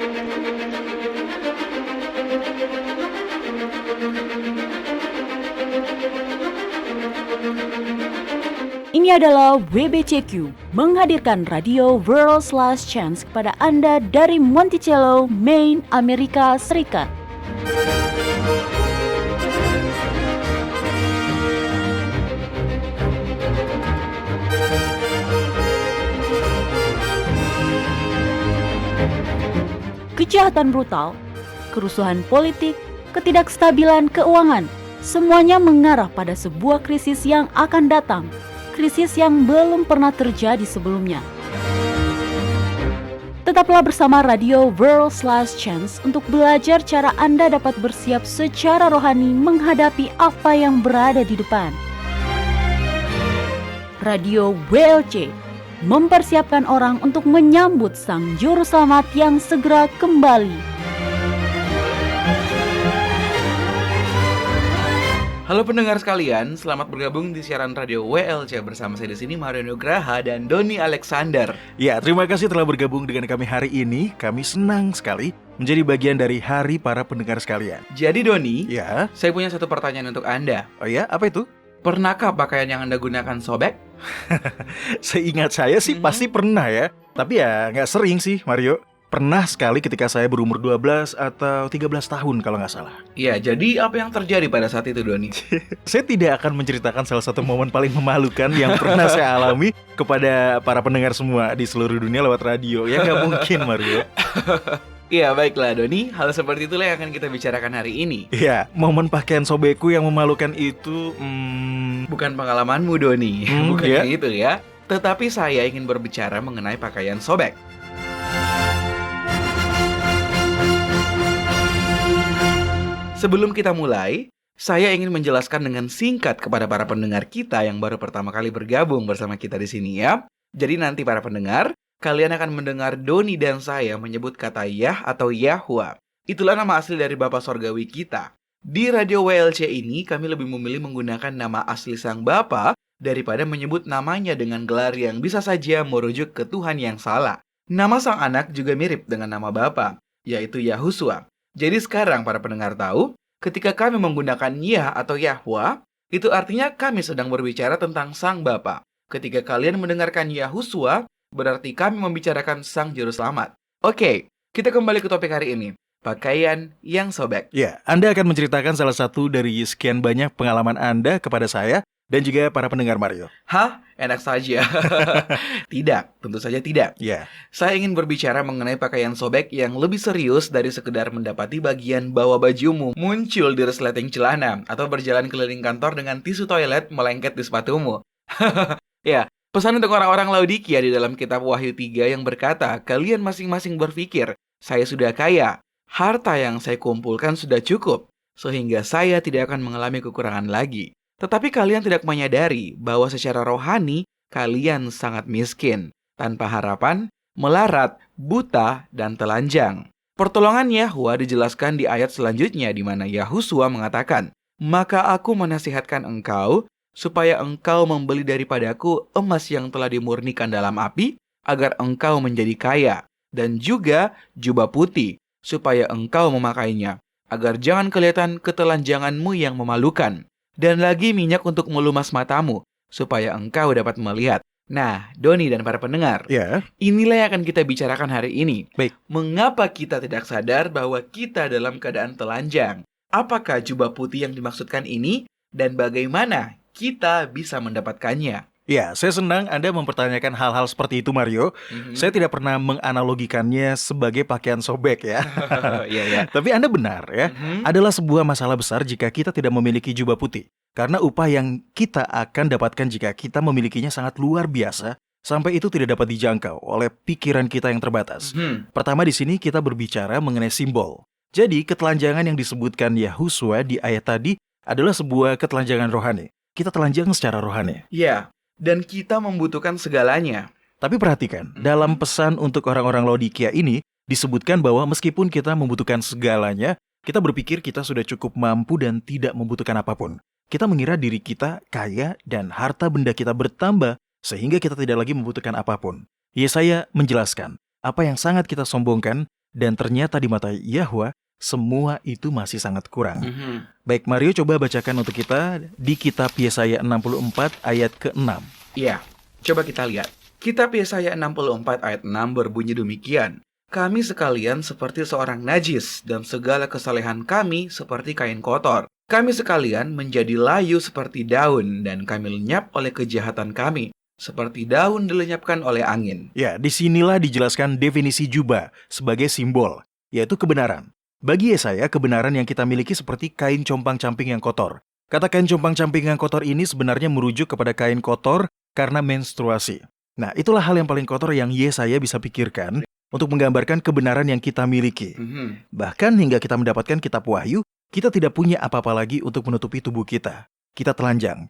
Ini adalah WBCQ, menghadirkan Radio World's Last Chance kepada Anda dari Monticello, Maine, Amerika Serikat. Kejahatan brutal, kerusuhan politik, ketidakstabilan keuangan, semuanya mengarah pada sebuah krisis yang akan datang. Krisis yang belum pernah terjadi sebelumnya. Tetaplah bersama Radio World's Last Chance untuk belajar cara Anda dapat bersiap secara rohani menghadapi apa yang berada di depan. Radio WLC mempersiapkan orang untuk menyambut Sang Juru Selamat yang segera kembali. Halo pendengar sekalian, selamat bergabung di siaran Radio WLC bersama saya di sini Mario Nugraha dan Doni Alexander. Ya, terima kasih telah bergabung dengan kami hari ini. Kami senang sekali menjadi bagian dari Hari Para Pendengar Sekalian. Jadi Doni, ya, saya punya satu pertanyaan untuk Anda. Oh ya, apa itu? Pernahkah pakaian yang Anda gunakan sobek? Seingat saya sih pasti pernah ya. Tapi ya nggak sering sih, Mario. Pernah sekali ketika saya berumur 12 atau 13 tahun kalau nggak salah. Iya, jadi apa yang terjadi pada saat itu, Doni? Saya tidak akan menceritakan salah satu momen paling memalukan yang pernah saya alami kepada para pendengar semua di seluruh dunia lewat radio. Ya nggak mungkin, Mario. Iya, baiklah Doni, hal seperti itulah yang akan kita bicarakan hari ini. Iya, momen pakaian sobekku yang memalukan itu bukan pengalamanmu, Doni. Bukan ya? yang itu ya. Tetapi saya ingin berbicara mengenai pakaian sobek. Sebelum kita mulai, saya ingin menjelaskan dengan singkat kepada para pendengar kita yang baru pertama kali bergabung bersama kita di sini ya. Jadi nanti para pendengar, kalian akan mendengar Doni dan saya menyebut kata Yah atau Yahwa. Itulah nama asli dari Bapa Sorgawi kita. Di Radio WLC ini, kami lebih memilih menggunakan nama asli Sang Bapa daripada menyebut namanya dengan gelar yang bisa saja merujuk ke Tuhan yang salah. Nama sang anak juga mirip dengan nama Bapa, yaitu Yahusua. Jadi sekarang para pendengar tahu, ketika kami menggunakan Yah atau Yahwa, itu artinya kami sedang berbicara tentang Sang Bapa. Ketika kalian mendengarkan Yahusua, berarti kami membicarakan Sang Juru Selamat. Oke, kita kembali ke topik hari ini. Pakaian yang sobek. Ya, Anda akan menceritakan salah satu dari sekian banyak pengalaman Anda kepada saya dan juga para pendengar Mario. Hah? Enak saja. Tidak, tentu saja tidak. Ya. Saya ingin berbicara mengenai pakaian sobek yang lebih serius dari sekedar mendapati bagian bawah bajumu muncul di resleting celana atau berjalan keliling kantor dengan tisu toilet melengket di sepatumu. Ya, pesan untuk orang-orang Laodikia di dalam kitab Wahyu 3 yang berkata, kalian masing-masing berpikir, saya sudah kaya, harta yang saya kumpulkan sudah cukup, sehingga saya tidak akan mengalami kekurangan lagi. Tetapi kalian tidak menyadari bahwa secara rohani kalian sangat miskin, tanpa harapan, melarat, buta, dan telanjang. Pertolongan Yahwa dijelaskan di ayat selanjutnya di mana Yahusua mengatakan, maka aku menasihatkan engkau supaya engkau membeli daripadaku emas yang telah dimurnikan dalam api, agar engkau menjadi kaya, dan juga jubah putih, supaya engkau memakainya, agar jangan kelihatan ketelanjanganmu yang memalukan. Dan lagi minyak untuk melumas matamu, supaya engkau dapat melihat. Nah, Doni dan para pendengar, inilah yang akan kita bicarakan hari ini. Baik. Mengapa kita tidak sadar bahwa kita dalam keadaan telanjang? Apakah jubah putih yang dimaksudkan ini? Dan bagaimana kita bisa mendapatkannya? Ya, saya senang Anda mempertanyakan hal-hal seperti itu, Mario. Saya tidak pernah menganalogikannya sebagai pakaian sobek ya. Tapi Anda benar ya. Adalah sebuah masalah besar jika kita tidak memiliki jubah putih. Karena upah yang kita akan dapatkan jika kita memilikinya sangat luar biasa, sampai itu tidak dapat dijangkau oleh pikiran kita yang terbatas. Pertama di sini kita berbicara mengenai simbol. Jadi ketelanjangan yang disebutkan Yahusua di ayat tadi adalah sebuah ketelanjangan rohani. Kita telanjang secara rohani. Ya. Dan kita membutuhkan segalanya. Tapi perhatikan, dalam pesan untuk orang-orang Laodikia ini disebutkan bahwa meskipun kita membutuhkan segalanya, kita berpikir kita sudah cukup mampu dan tidak membutuhkan apapun. Kita mengira diri kita kaya dan harta benda kita bertambah sehingga kita tidak lagi membutuhkan apapun. Yesaya menjelaskan apa yang sangat kita sombongkan dan ternyata di mata Yahwa, semua itu masih sangat kurang. Baik, Mario coba bacakan untuk kita di kitab Yesaya 64 ayat ke-6. Iya, coba kita lihat. Kitab Yesaya 64 ayat 6 berbunyi demikian. Kami sekalian seperti seorang najis, dan segala kesalehan kami seperti kain kotor. Kami sekalian menjadi layu seperti daun, dan kami lenyap oleh kejahatan kami, seperti daun dilenyapkan oleh angin. Ya, disinilah dijelaskan definisi jubah sebagai simbol, yaitu kebenaran. Bagi Yesaya, kebenaran yang kita miliki seperti kain compang-camping yang kotor. Kata kain compang-camping yang kotor ini sebenarnya merujuk kepada kain kotor karena menstruasi. Nah, itulah hal yang paling kotor yang Yesaya bisa pikirkan untuk menggambarkan kebenaran yang kita miliki. Bahkan hingga kita mendapatkan kitab Wahyu, kita tidak punya apa-apa lagi untuk menutupi tubuh kita. Kita telanjang.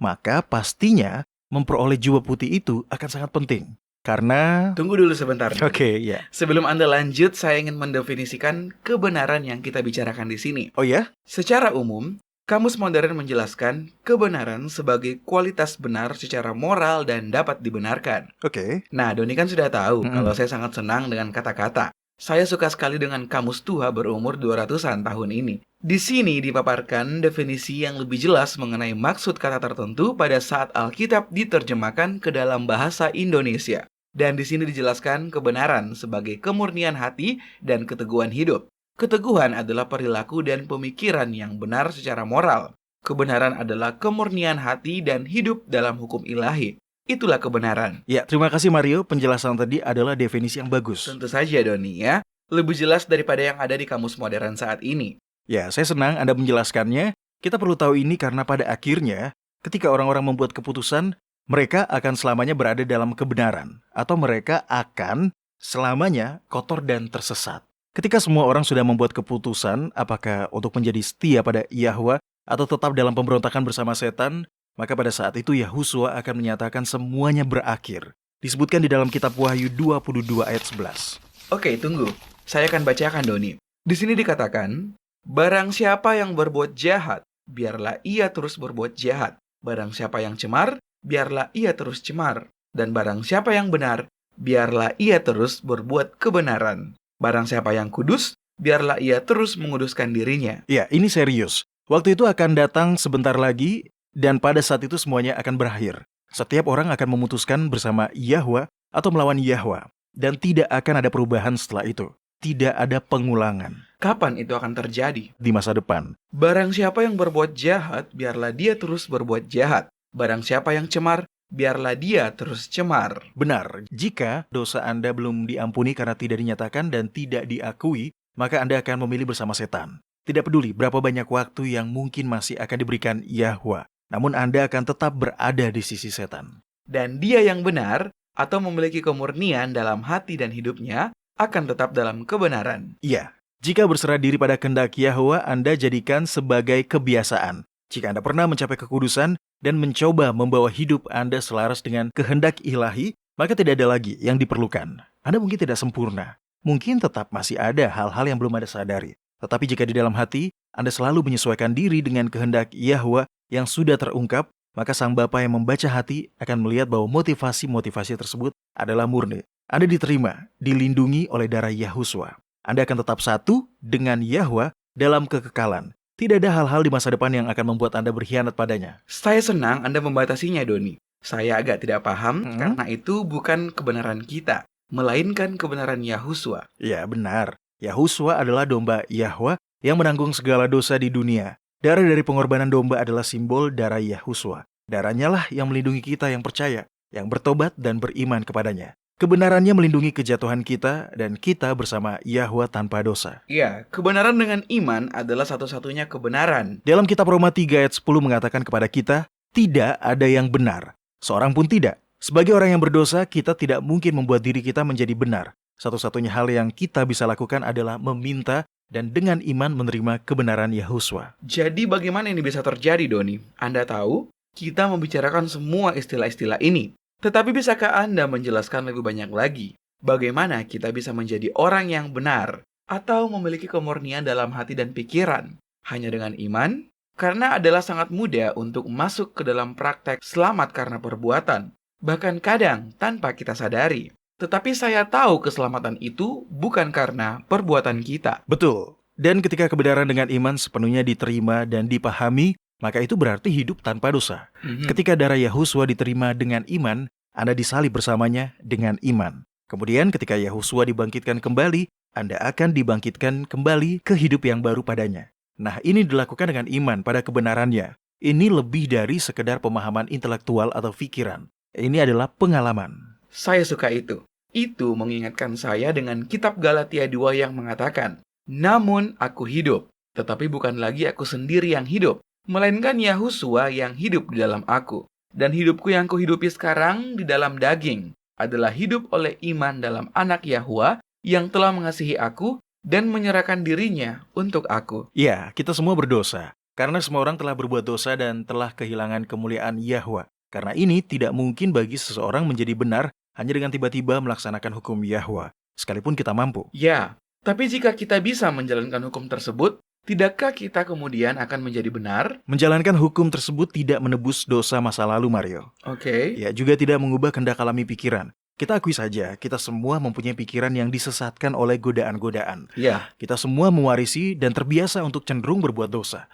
Maka pastinya memperoleh jubah putih itu akan sangat penting. Karena... Tunggu dulu sebentar. Oke, ya. Sebelum Anda lanjut, saya ingin mendefinisikan kebenaran yang kita bicarakan di sini. Oh ya? Secara umum, Kamus Modern menjelaskan kebenaran sebagai kualitas benar secara moral dan dapat dibenarkan. Oke. Nah, Doni kan sudah tahu kalau saya sangat senang dengan kata-kata. Saya suka sekali dengan kamus tua berumur 200-an tahun ini. Di sini dipaparkan definisi yang lebih jelas mengenai maksud kata tertentu pada saat Alkitab diterjemahkan ke dalam bahasa Indonesia. Dan di sini dijelaskan kebenaran sebagai kemurnian hati dan keteguhan hidup. Keteguhan adalah perilaku dan pemikiran yang benar secara moral. Kebenaran adalah kemurnian hati dan hidup dalam hukum ilahi. Itulah kebenaran. Ya, terima kasih Mario. Penjelasan tadi adalah definisi yang bagus. Tentu saja, Doni, ya. Lebih jelas daripada yang ada di kamus modern saat ini. Ya, saya senang Anda menjelaskannya. Kita perlu tahu ini karena pada akhirnya, ketika orang-orang membuat keputusan, mereka akan selamanya berada dalam kebenaran. Atau mereka akan selamanya kotor dan tersesat. Ketika semua orang sudah membuat keputusan, apakah untuk menjadi setia pada Yahwa atau tetap dalam pemberontakan bersama setan, maka pada saat itu Yahusua akan menyatakan semuanya berakhir. Disebutkan di dalam kitab Wahyu 22 ayat 11. Oke, tunggu. Saya akan bacakan, Doni. Di sini dikatakan, barang siapa yang berbuat jahat, biarlah ia terus berbuat jahat. Barang siapa yang cemar, biarlah ia terus cemar. Dan barang siapa yang benar, biarlah ia terus berbuat kebenaran. Barang siapa yang kudus, biarlah ia terus menguduskan dirinya. Ya, ini serius. Waktu itu akan datang sebentar lagi, dan pada saat itu semuanya akan berakhir. Setiap orang akan memutuskan bersama Yahwa atau melawan Yahwa. Dan tidak akan ada perubahan setelah itu. Tidak ada pengulangan. Kapan itu akan terjadi? Di masa depan. Barang siapa yang berbuat jahat, biarlah dia terus berbuat jahat. Barang siapa yang cemar, biarlah dia terus cemar. Benar, jika dosa Anda belum diampuni karena tidak dinyatakan dan tidak diakui, maka Anda akan memilih bersama setan. Tidak peduli berapa banyak waktu yang mungkin masih akan diberikan Yahwa. Namun Anda akan tetap berada di sisi setan. Dan dia yang benar atau memiliki kemurnian dalam hati dan hidupnya akan tetap dalam kebenaran. Iya, jika berserah diri pada kehendak Yahwa, Anda jadikan sebagai kebiasaan. Jika Anda pernah mencapai kekudusan dan mencoba membawa hidup Anda selaras dengan kehendak ilahi, maka tidak ada lagi yang diperlukan. Anda mungkin tidak sempurna. Mungkin tetap masih ada hal-hal yang belum Anda sadari. Tetapi jika di dalam hati, Anda selalu menyesuaikan diri dengan kehendak Yahwa yang sudah terungkap, maka Sang Bapa yang membaca hati akan melihat bahwa motivasi-motivasi tersebut adalah murni. Anda diterima, dilindungi oleh darah Yahusua. Anda akan tetap satu dengan Yahwa dalam kekekalan. Tidak ada hal-hal di masa depan yang akan membuat Anda berkhianat padanya. Saya senang Anda membatasinya, Doni. Saya agak tidak paham karena itu bukan kebenaran kita, melainkan kebenaran Yahusua. Ya, benar. Yahusua adalah domba Yahwa yang menanggung segala dosa di dunia. Darah dari pengorbanan domba adalah simbol darah Yahusua. Darahnya lah yang melindungi kita yang percaya, yang bertobat dan beriman kepadanya. Kebenarannya melindungi kejatuhan kita dan kita bersama Yahwa tanpa dosa. Ya, kebenaran dengan iman adalah satu-satunya kebenaran. Dalam kitab Roma 3 ayat 10 mengatakan kepada kita, tidak ada yang benar. Seorang pun tidak. Sebagai orang yang berdosa, kita tidak mungkin membuat diri kita menjadi benar. Satu-satunya hal yang kita bisa lakukan adalah meminta dan dengan iman menerima kebenaran Yahusua. Jadi bagaimana ini bisa terjadi, Doni? Anda tahu, kita membicarakan semua istilah-istilah ini. Tetapi bisakah Anda menjelaskan lebih banyak lagi? Bagaimana kita bisa menjadi orang yang benar atau memiliki kemurnian dalam hati dan pikiran? Hanya dengan iman? Karena adalah sangat mudah untuk masuk ke dalam praktek selamat karena perbuatan. Bahkan kadang tanpa kita sadari. Tetapi saya tahu keselamatan itu bukan karena perbuatan kita. Betul. Dan ketika kebenaran dengan iman sepenuhnya diterima dan dipahami, maka itu berarti hidup tanpa dosa. Ketika darah Yahusua diterima dengan iman, Anda disalib bersamanya dengan iman. Kemudian ketika Yahusua dibangkitkan kembali, Anda akan dibangkitkan kembali ke hidup yang baru padanya. Nah, ini dilakukan dengan iman pada kebenarannya. Ini lebih dari sekedar pemahaman intelektual atau pikiran. Ini adalah pengalaman. Saya suka itu. Itu mengingatkan saya dengan kitab Galatia 2 yang mengatakan, "Namun aku hidup, tetapi bukan lagi aku sendiri yang hidup, melainkan Yahusua yang hidup di dalam aku. Dan hidupku yang kuhidupi sekarang di dalam daging adalah hidup oleh iman dalam anak Yahua yang telah mengasihi aku dan menyerahkan dirinya untuk aku." Ya, kita semua berdosa. Karena semua orang telah berbuat dosa dan telah kehilangan kemuliaan Yahwa. Karena ini tidak mungkin bagi seseorang menjadi benar hanya dengan tiba-tiba melaksanakan hukum Yahwa, sekalipun kita mampu. Ya, tapi jika kita bisa menjalankan hukum tersebut, tidakkah kita kemudian akan menjadi benar? Menjalankan hukum tersebut tidak menebus dosa masa lalu, Mario. Oke. Ya, juga tidak mengubah kehendak alami pikiran. Kita akui saja, kita semua mempunyai pikiran yang disesatkan oleh godaan-godaan. Ya. Kita semua mewarisi dan terbiasa untuk cenderung berbuat dosa.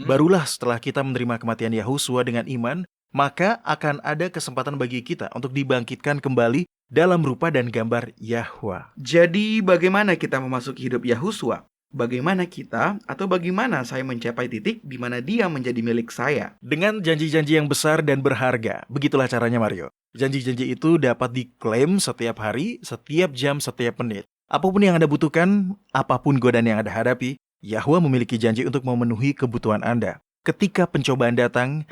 Barulah setelah kita menerima kematian Yahusua dengan iman, maka akan ada kesempatan bagi kita untuk dibangkitkan kembali dalam rupa dan gambar Yahwa. Jadi bagaimana kita memasuki hidup Yahusua? Bagaimana kita atau bagaimana saya mencapai titik di mana dia menjadi milik saya? Dengan janji-janji yang besar dan berharga. Begitulah caranya, Mario. Janji-janji itu dapat diklaim setiap hari, setiap jam, setiap menit. Apapun yang Anda butuhkan, apapun godaan yang Anda hadapi, Yahwa memiliki janji untuk memenuhi kebutuhan Anda. Ketika pencobaan datang,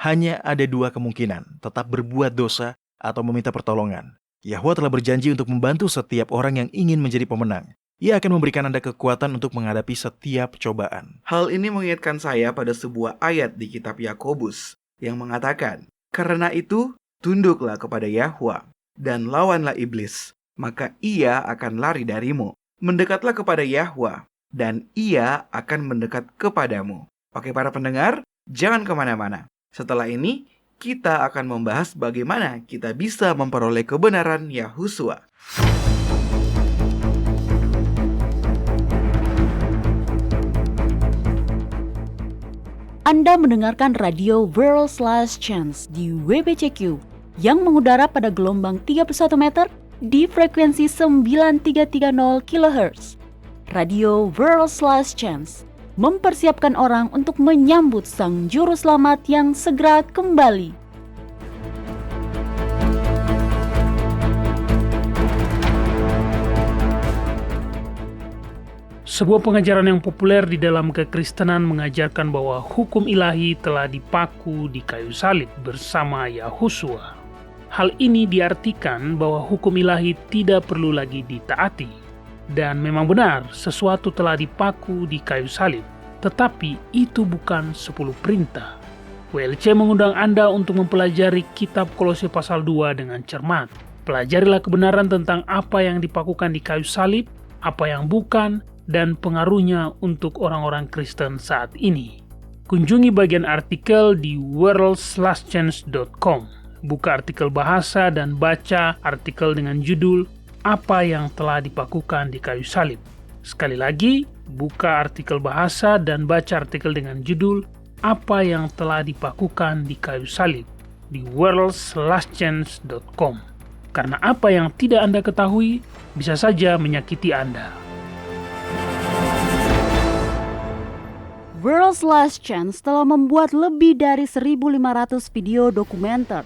hanya ada dua kemungkinan, tetap berbuat dosa atau meminta pertolongan. Yahwa telah berjanji untuk membantu setiap orang yang ingin menjadi pemenang. Ia akan memberikan Anda kekuatan untuk menghadapi setiap cobaan. Hal ini mengingatkan saya pada sebuah ayat di kitab Yakobus yang mengatakan, "Karena itu, tunduklah kepada Yahwa dan lawanlah iblis, maka ia akan lari darimu. Mendekatlah kepada Yahwa dan ia akan mendekat kepadamu." Oke para pendengar, jangan kemana-mana. Setelah ini, kita akan membahas bagaimana kita bisa memperoleh kebenaran Yahusua. Anda mendengarkan radio World's Last Chance di WBCQ yang mengudara pada gelombang 31 meter di frekuensi 9330 kHz. Radio World's Last Chance mempersiapkan orang untuk menyambut Sang Juru Selamat yang segera kembali. Sebuah pengajaran yang populer di dalam kekristenan mengajarkan bahwa hukum ilahi telah dipaku di kayu salib bersama Yahusua. Hal ini diartikan bahwa hukum ilahi tidak perlu lagi ditaati. Dan memang benar, sesuatu telah dipaku di kayu salib, tetapi itu bukan 10 perintah. WLC mengundang Anda untuk mempelajari kitab Kolose pasal 2 dengan cermat. Pelajarilah kebenaran tentang apa yang dipakukan di kayu salib, apa yang bukan, dan pengaruhnya untuk orang-orang Kristen saat ini. Kunjungi bagian artikel di worldslastchance.com. Buka artikel bahasa dan baca artikel dengan judul "Apa yang telah dipakukan di kayu salib". Sekali lagi, buka artikel bahasa dan baca artikel dengan judul "Apa yang telah dipakukan di kayu salib" di worldslastchance.com. Karena apa yang tidak Anda ketahui bisa saja menyakiti Anda. World's Last Chance telah membuat lebih dari 1.500 video dokumenter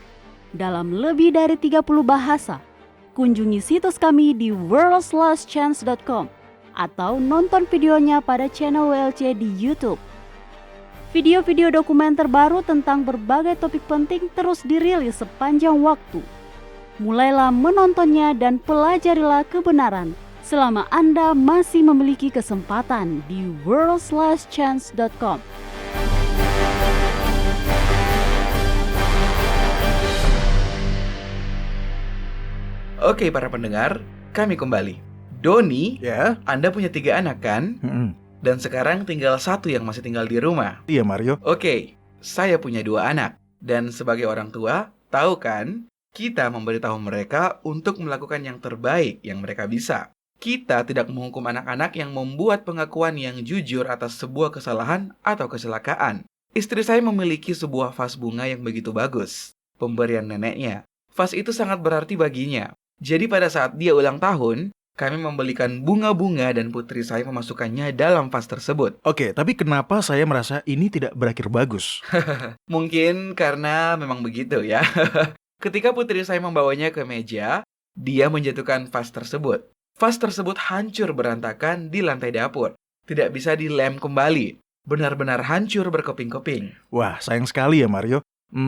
dalam lebih dari 30 bahasa. Kunjungi situs kami di worldslastchance.com atau nonton videonya pada channel WLC di YouTube. Video-video dokumenter baru tentang berbagai topik penting terus dirilis sepanjang waktu. Mulailah menontonnya dan pelajarilah kebenaran selama Anda masih memiliki kesempatan di worldslastchance.com. Oke para pendengar, kami kembali. Doni, Ya? Anda punya 3 anak kan? Dan sekarang tinggal 1 yang masih tinggal di rumah. Iya, Mario. Oke, saya punya 2 anak. Dan sebagai orang tua, tahu kan? Kita memberitahu mereka untuk melakukan yang terbaik yang mereka bisa. Kita tidak menghukum anak-anak yang membuat pengakuan yang jujur atas sebuah kesalahan atau kecelakaan. Istri saya memiliki sebuah vas bunga yang begitu bagus. Pemberian neneknya. Vas itu sangat berarti baginya. Jadi pada saat dia ulang tahun, kami membelikan bunga-bunga dan putri saya memasukkannya dalam vas tersebut. Oke, tapi kenapa saya merasa ini tidak berakhir bagus? Mungkin karena memang begitu ya. Ketika putri saya membawanya ke meja, dia menjatuhkan vas tersebut. Vas tersebut hancur berantakan di lantai dapur. Tidak bisa dilem kembali. Benar-benar hancur berkeping-keping. Wah, sayang sekali ya Mario.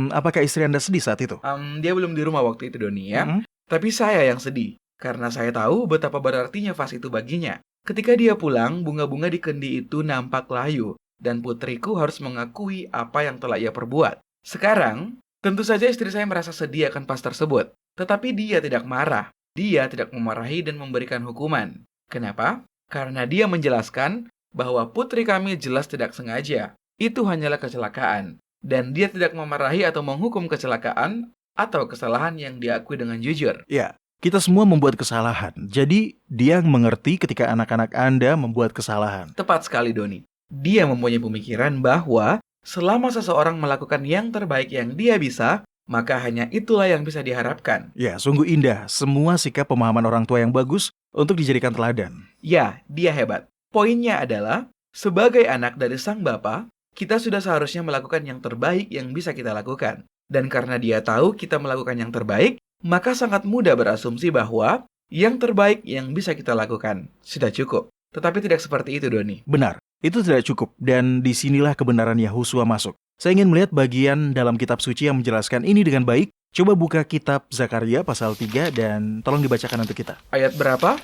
Apakah istri Anda sedih saat itu? Dia belum di rumah waktu itu, Doni ya. Tapi saya yang sedih. Karena saya tahu betapa berartinya vas itu baginya. Ketika dia pulang, bunga-bunga di kendi itu nampak layu. Dan putriku harus mengakui apa yang telah ia perbuat. Sekarang, tentu saja istri saya merasa sedih akan vas tersebut. Tetapi dia tidak marah. Dia tidak memarahi dan memberikan hukuman. Kenapa? Karena dia menjelaskan bahwa putri kami jelas tidak sengaja. Itu hanyalah kecelakaan. Dan dia tidak memarahi atau menghukum kecelakaan atau kesalahan yang diakui dengan jujur. Ya, kita semua membuat kesalahan. Jadi, dia mengerti ketika anak-anak Anda membuat kesalahan. Tepat sekali, Doni. Dia mempunyai pemikiran bahwa selama seseorang melakukan yang terbaik yang dia bisa, maka hanya itulah yang bisa diharapkan. Ya, sungguh indah. Semua sikap pemahaman orang tua yang bagus untuk dijadikan teladan. Ya, dia hebat. Poinnya adalah, sebagai anak dari sang bapa, kita sudah seharusnya melakukan yang terbaik yang bisa kita lakukan. Dan karena dia tahu kita melakukan yang terbaik, maka sangat mudah berasumsi bahwa yang terbaik yang bisa kita lakukan sudah cukup. Tetapi tidak seperti itu, Doni. Benar, itu tidak cukup. Dan disinilah kebenaran Yahusua masuk. Saya ingin melihat bagian dalam kitab suci yang menjelaskan ini dengan baik. Coba buka kitab Zakaria pasal 3 dan tolong dibacakan untuk kita. Ayat berapa?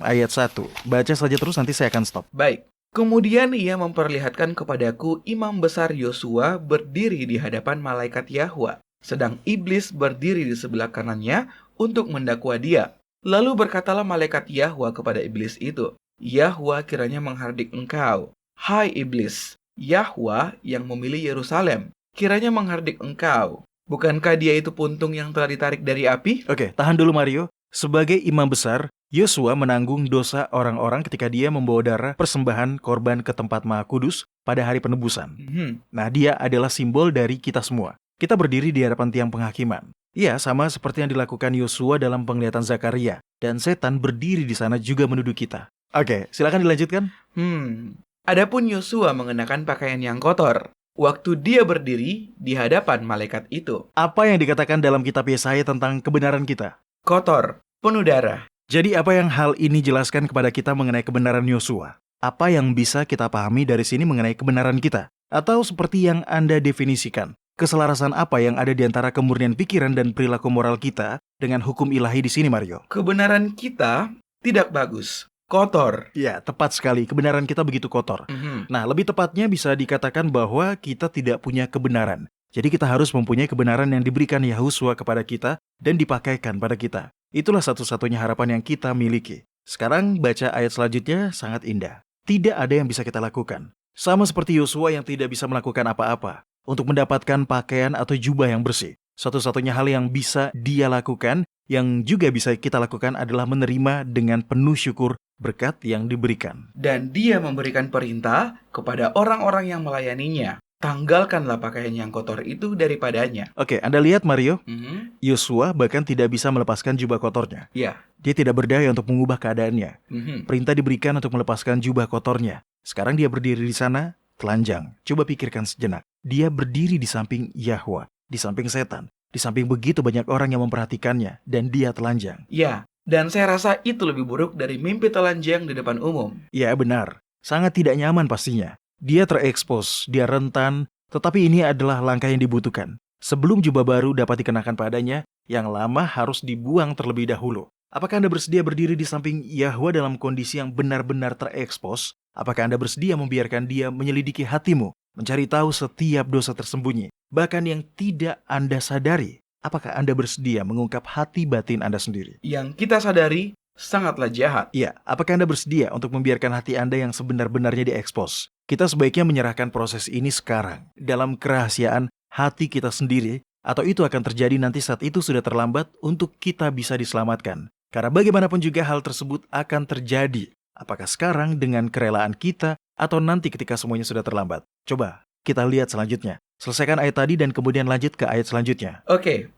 Ayat 1. Baca saja terus, nanti saya akan stop. Baik. Kemudian ia memperlihatkan kepadaku imam besar Yosua berdiri di hadapan malaikat Yahwa, sedang iblis berdiri di sebelah kanannya untuk mendakwa dia. Lalu berkatalah malaikat Yahwa kepada iblis itu, Yahwa kiranya menghardik engkau. Hai iblis, Yahwa yang memilih Yerusalem, kiranya menghardik engkau. Bukankah dia itu puntung yang telah ditarik dari api? Oke, tahan dulu Mario. Sebagai imam besar, Yosua menanggung dosa orang-orang ketika dia membawa darah persembahan korban ke tempat Maha Kudus pada hari penebusan. Nah, dia adalah simbol dari kita semua. Kita berdiri di hadapan tiang penghakiman. Iya, sama seperti yang dilakukan Yosua dalam penglihatan Zakaria. Dan setan berdiri di sana juga menuduh kita. Oke, silakan dilanjutkan. Adapun Yosua mengenakan pakaian yang kotor waktu dia berdiri di hadapan malaikat itu. Apa yang dikatakan dalam kitab Yesaya tentang kebenaran kita? Kotor, penuh darah. Jadi apa yang hal ini jelaskan kepada kita mengenai kebenaran Yosua? Apa yang bisa kita pahami dari sini mengenai kebenaran kita? Atau seperti yang Anda definisikan, keselarasan apa yang ada di antara kemurnian pikiran dan perilaku moral kita dengan hukum ilahi di sini, Mario? Kebenaran kita tidak bagus. Kotor. Ya, tepat sekali. Kebenaran kita begitu kotor. Nah, lebih tepatnya bisa dikatakan bahwa kita tidak punya kebenaran. Jadi kita harus mempunyai kebenaran yang diberikan Yahusua kepada kita dan dipakaikan pada kita. Itulah satu-satunya harapan yang kita miliki. Sekarang baca ayat selanjutnya, sangat indah. Tidak ada yang bisa kita lakukan. Sama seperti Yosua yang tidak bisa melakukan apa-apa untuk mendapatkan pakaian atau jubah yang bersih. Satu-satunya hal yang bisa dia lakukan, yang juga bisa kita lakukan adalah menerima dengan penuh syukur berkat yang diberikan. Dan dia memberikan perintah kepada orang-orang yang melayaninya. Tanggalkanlah pakaian yang kotor itu daripadanya. Oke, Anda lihat Mario, Yosua bahkan tidak bisa melepaskan jubah kotornya. Ya. Dia tidak berdaya untuk mengubah keadaannya. Perintah diberikan untuk melepaskan jubah kotornya. Sekarang dia berdiri di sana, telanjang. Coba pikirkan sejenak. Dia berdiri di samping Yahwa, di samping setan, di samping begitu banyak orang yang memperhatikannya, dan dia telanjang. Ya, dan saya rasa itu lebih buruk dari mimpi telanjang di depan umum. Ya, benar. Sangat tidak nyaman pastinya. Dia terekspos, dia rentan, tetapi ini adalah langkah yang dibutuhkan. Sebelum jubah baru dapat dikenakan padanya, yang lama harus dibuang terlebih dahulu. Apakah Anda bersedia berdiri di samping Yahwa dalam kondisi yang benar-benar terekspos? Apakah Anda bersedia membiarkan dia menyelidiki hatimu, mencari tahu setiap dosa tersembunyi, bahkan yang tidak Anda sadari? Apakah Anda bersedia mengungkap hati batin Anda sendiri? Yang kita sadari sangatlah jahat. Ya, apakah Anda bersedia untuk membiarkan hati Anda yang sebenar-benarnya diekspos? Kita sebaiknya menyerahkan proses ini sekarang, dalam kerahasiaan hati kita sendiri, atau itu akan terjadi nanti saat itu sudah terlambat untuk kita bisa diselamatkan. Karena bagaimanapun juga hal tersebut akan terjadi. Apakah sekarang dengan kerelaan kita atau nanti ketika semuanya sudah terlambat? Coba kita lihat selanjutnya. Selesaikan ayat tadi dan kemudian lanjut ke ayat selanjutnya. Oke,